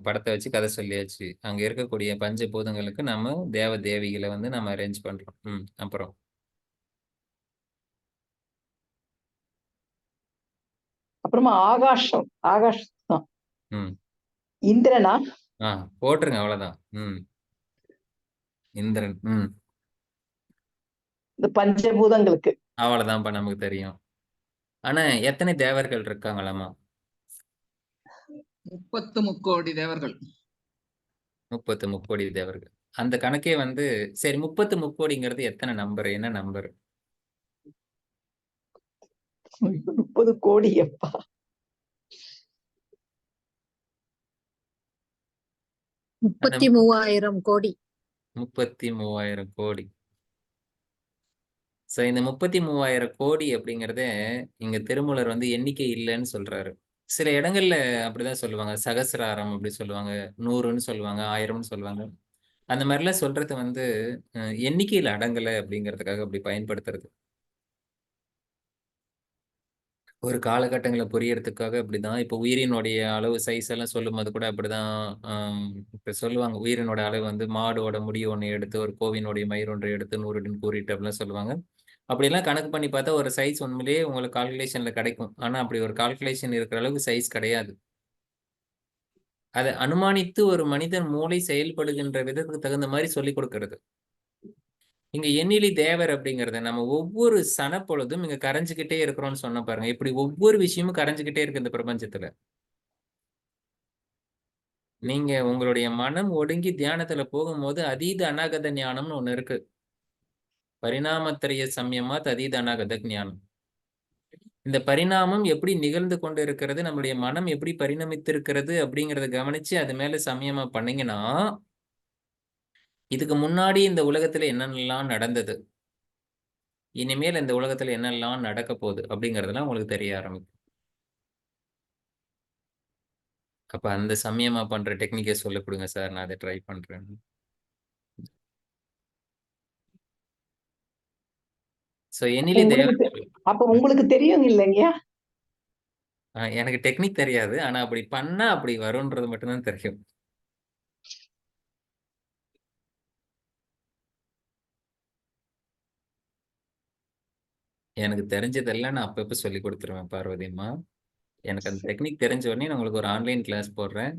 படத்தை வச்சு கதை சொல்லியாச்சு. அங்க இருக்கக்கூடிய பஞ்சபூதங்களுக்கு நம்ம தேவ தேவிகளை வந்து நம்ம அரேஞ்ச் பண்றோம். அப்புறம் அப்புறமா ஆகாஷம், ஆகாஷம் இந்திரனா? போட்டுருங்க, அவ்வளவுதான். இந்திரன். இந்த பஞ்சபூதங்களுக்கு அவ்வளவுதான்ப்பா நமக்கு தெரியும். ஆனா எத்தனை தேவர்கள் இருக்காங்களாமா? 30 முக்கோடி தேவர்கள். 30 முக்கோடி தேவர்கள். அந்த கணக்கே வந்து சரி, 30 முக்கோடிங்கிறது எத்தனை நம்பர்? என்ன நம்பர்? 30 கோடி. எப்பா, 33,000 கோடி. 33,000 கோடி. சோ இந்த 33,000 கோடி அப்படிங்கறதே இங்க திருமூலர் வந்து எண்ணிக்கை இல்லைன்னு சொல்றாரு. சில இடங்கள்ல அப்படிதான் சொல்லுவாங்க. சகசிராரம் அப்படி சொல்லுவாங்க, 100ன்னு சொல்லுவாங்க, 1000ன்னு சொல்லுவாங்க. அந்த மாதிரிலாம் சொல்றது வந்து எண்ணிக்கையில் அடங்கலை அப்படிங்கிறதுக்காக அப்படி பயன்படுத்துறது. ஒரு காலகட்டங்களை புரியறதுக்காக அப்படிதான். இப்போ உயிரினுடைய அளவு சைஸ் எல்லாம் சொல்லும் போது கூட அப்படிதான். இப்ப சொல்லுவாங்க, உயிரினோட அளவு வந்து மாடோட முடி ஒன்று எடுத்து ஒரு கோவினுடைய மயிர் ஒன்றை எடுத்து 100 கூறிட்டு அப்படிலாம் சொல்லுவாங்க. அப்படிலாம் கணக்கு பண்ணி பார்த்தா ஒரு சைஸ் உண்மையிலேயே உங்களுக்கு கால்குலேஷன்ல கிடைக்கும். ஆனா அப்படி ஒரு கால்குலேஷன் இருக்கிற அளவுக்கு சைஸ் கிடையாது. அதை அனுமானித்து ஒரு மனிதன் மூளை செயல்படுகின்ற விதத்துக்கு தகுந்த மாதிரி சொல்லி கொடுக்கிறது. இங்க எண்ணிலி தேவர் அப்படிங்கறத நம்ம ஒவ்வொரு சனப்பொழுதும் இங்க கரைஞ்சுக்கிட்டே இருக்கிறோம்னு சொன்ன பாருங்க. இப்படி ஒவ்வொரு விஷயமும் கரைஞ்சுக்கிட்டே இருக்கு இந்த பிரபஞ்சத்துல. நீங்க உங்களுடைய மனம் ஒடுங்கி தியானத்துல போகும்போது அதீத அநாகத ஞானம்னு ஒண்ணு இருக்கு. பரிணாமத்திரைய சமயமாத் அதீத அநாகத ஞானம். இந்த பரிணாமம் எப்படி நிகழ்ந்து கொண்டு இருக்கிறது, நம்மளுடைய மனம் எப்படி பரிணமித்திருக்கிறது அப்படிங்கறத கவனிச்சு அது மேல சமயமா பண்ணீங்கன்னா, இதுக்கு முன்னாடி இந்த உலகத்துல என்னென்னலாம் நடந்தது, இனிமேல் இந்த உலகத்துல என்னெல்லாம் நடக்க போகுது அப்படிங்கறதெல்லாம் உங்களுக்கு தெரிய ஆரம்பிக்கும். அப்ப அந்த சமயமா பண்ற டெக்னிக்கை சொல்லிக் கொடுங்க சார், நான் அதை ட்ரை பண்றேன். சோ எண்ணிலி தேவர்கள். அப்ப உங்களுக்கு தெரியும் இல்லைங்க? எனக்கு டெக்னிக் தெரியாது, ஆனா அப்படி பண்ணா அப்படி வரும்ன்றது மட்டும்தான் தெரியும். எனக்கு தெரிஞ்சதெல்லாம் நான் அப்பப்ப சொல்லி கொடுத்துருவேன் பார்வதிம்மா. எனக்கு அந்த டெக்னிக் தெரிஞ்ச உடனே நான் உங்களுக்கு ஒரு ஆன்லைன் கிளாஸ் போடுறேன்.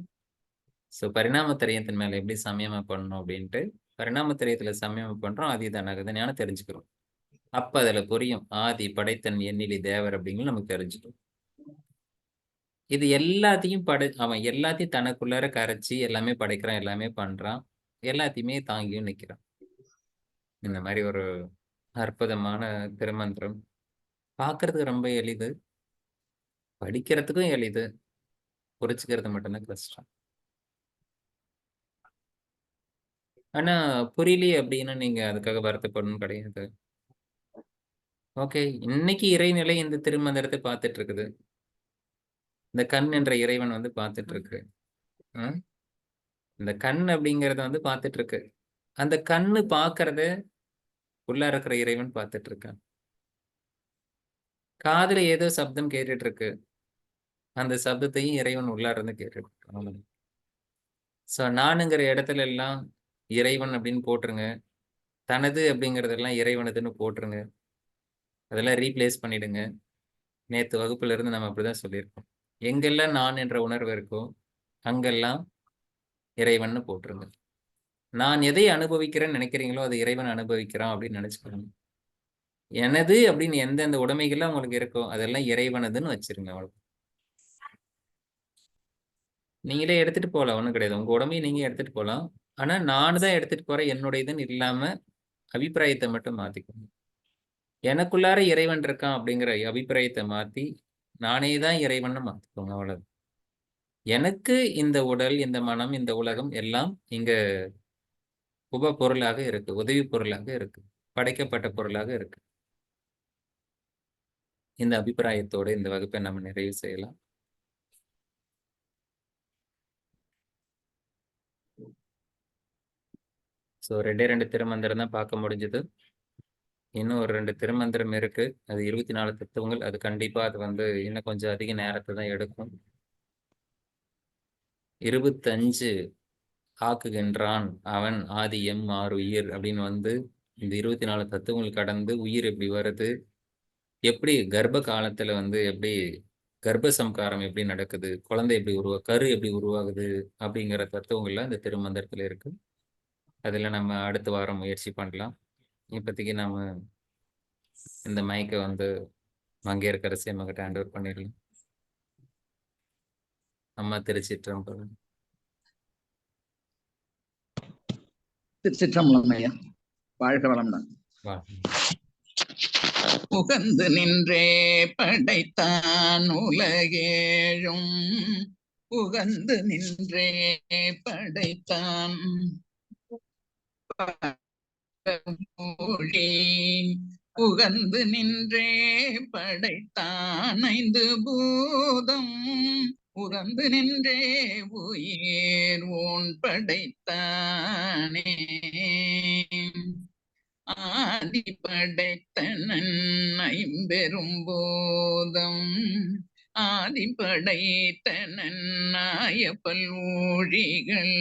ஸோ பரிணாமத்திரையத்தின் மேல எப்படி சமயமா பண்ணணும் அப்படின்ட்டு பரிணாமத்திரையத்துல சமயமா பண்றோம், அதீதானாகுது ஞானம் தெரிஞ்சுக்கிறோம். அப்ப அதுல புரியும் ஆதி படைத்தன் எண்ணிலி தேவர் அப்படிங்கிறது நமக்கு தெரிஞ்சுக்கும். இது எல்லாத்தையும் அவன் எல்லாத்தையும் தனக்குள்ளார கரைச்சி எல்லாமே படைக்கிறான், எல்லாமே பண்றான், எல்லாத்தையுமே தாங்கியும் நிக்கிறான். இந்த மாதிரி ஒரு அற்புதமான திருமந்திரம். பார்க்கறதுக்கு ரொம்ப எளிது, படிக்கிறதுக்கும் எளிது, புரிச்சுக்கிறது மட்டும்தான் கஷ்டம். ஆனா புரியலையே அப்படின்னு நீங்க அதுக்காக வருத்தப்படணும் கிடையாது. ஓகே, இன்னைக்கு இறைநிலை இந்த திருமந்திரத்தை பார்த்துட்டு இருக்குது. இந்த கண் என்ற இறைவன் வந்து பார்த்துட்டு இருக்கு. இந்த கண் அப்படிங்கறத வந்து பார்த்துட்டு இருக்கு. அந்த கண்ணு பார்க்கறத உள்ள இருக்கிற இறைவன் பார்த்துட்டு இருக்கான். காதுல ஏதோ சப்தம் கேட்டுட்டு இருக்கு. அந்த சப்தத்தையும் இறைவன் உள்ளார இருந்து கேட்டுட்டு இருக்கான். ஸோ நானுங்கிற இடத்துல எல்லாம் இறைவன் அப்படின்னு போட்டுருங்க. தனது அப்படிங்கறதெல்லாம் இறைவனதுன்னு போட்டுருங்க. அதெல்லாம் ரீப்ளேஸ் பண்ணிடுங்க. நேத்து வகுப்புல இருந்து நம்ம அப்படிதான் சொல்லியிருக்கோம். எங்கெல்லாம் நான் என்ற உணர்வு இருக்கோ அங்கெல்லாம் இறைவன் போட்டுருங்க. நான் எதை அனுபவிக்கிறேன்னு நினைக்கிறீங்களோ அது இறைவன் அனுபவிக்கிறான் அப்படின்னு நினைச்சுக்கணும். எனது அப்படின்னு எந்தெந்த உடைமைகள்லாம் உங்களுக்கு இருக்கோ அதெல்லாம் இறைவனதுன்னு வச்சிருங்க. அவ்வளவு நீங்களே எடுத்துட்டு போகலாம், ஒண்ணும் கிடையாது. உங்க உடமையை நீங்க எடுத்துட்டு போகலாம். ஆனா நான் தான் எடுத்துட்டு போறேன், என்னுடையதுன்னு இல்லாம அபிப்பிராயத்தை மட்டும் மாத்திக்கணும். எனக்குள்ளார இறைவன் இருக்கான் அப்படிங்கிற அபிப்பிராயத்தை மாத்தி நானே தான் இறைவன் மாத்திக்கோங்க. அவ்வளவு. எனக்கு இந்த உடல், இந்த மனம், இந்த உலகம் எல்லாம் இங்க உப பொருளாக இருக்கு, உதவி பொருளாக இருக்கு, படைக்கப்பட்ட பொருளாக இருக்கு. இந்த அபிப்பிராயத்தோட இந்த வகுப்பை நம்ம நிறைவு செய்யலாம். ஸோ 2 திருமந்திரம் தான் பார்க்க முடிஞ்சது. இன்னும் ஒரு 2 திருமந்திரம் இருக்கு. அது 24 தத்துவங்கள். அது கண்டிப்பா அது வந்து இன்னும் கொஞ்சம் அதிக நேரத்தை தான் எடுக்கும். 25 ஆக்குகின்றான் அவன் ஆதி எம் ஆறு உயிர் அப்படின்னு வந்து இந்த 24 தத்துவங்கள் கடந்து உயிர் எப்படி வருது, எப்படி கர்ப்ப காலத்துல வந்து எப்படி கர்ப்ப சம்காரம் எப்படி நடக்குது, குழந்தை எப்படி கரு எப்படி உருவாகுது அப்படிங்கிற தத்துவங்கள்லாம் இந்த திருமந்திரத்துல இருக்கு. அதுல நம்ம அடுத்த வாரம் முயற்சி பண்ணலாம். இப்போதைக்கு நம்ம இந்த மைக்கை வந்து மங்கையர்க்கரசி அம்மாகிட்ட ஹேண்ட் ஓவர் பண்ணிடலாம். அம்மா திருச்சிற்றம்பலம். திருச்சிற்றம்பலம் ஐயா. வாழ்க வளம்தான். உகந்து நின்றே படைத்தான் உலகேழும், உகந்து நின்றே படைத்தான் மொழி, உகந்து நின்றே படைத்தான் 5 பூதம், உகந்து நின்றே உயிர் ஊன் படைத்தானே. ஆதி படைத்தனன் 50 பூதம், ஆதி படைத்தனன் ஆய பல்வொழிகள்,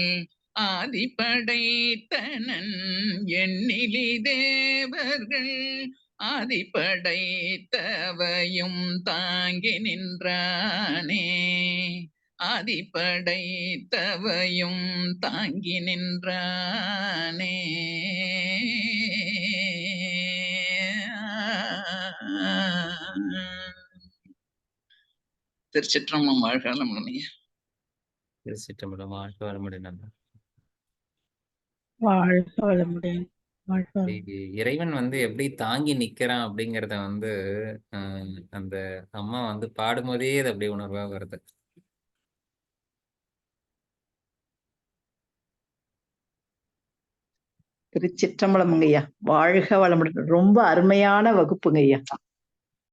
ஆதி படைத்தனன் எண்ணிலி தேவர்கள், ஆதி படைத்தவையும் தாங்கி நின்றானே. ஆதி படைத்தவையும் தாங்கி நின்றானே. திருச்சிற்றம்பலம். வாழ்க வளமுடன். திருச்சிற்றம்பலம். வாழ்க வளமுடன். வாழ்க வளமுடன். இறைவன் வந்து எப்படி தாங்கி நிக்கிறான் அப்படிங்கிறத வந்து அந்த அம்மா வந்து பாடும்போதே அது அப்படியே உணர்வா வருது. திருச்சிற்றம்பலம் ஐயா. வாழ்க வளமுடன். ரொம்ப அருமையான வகுப்புங்க ஐயா.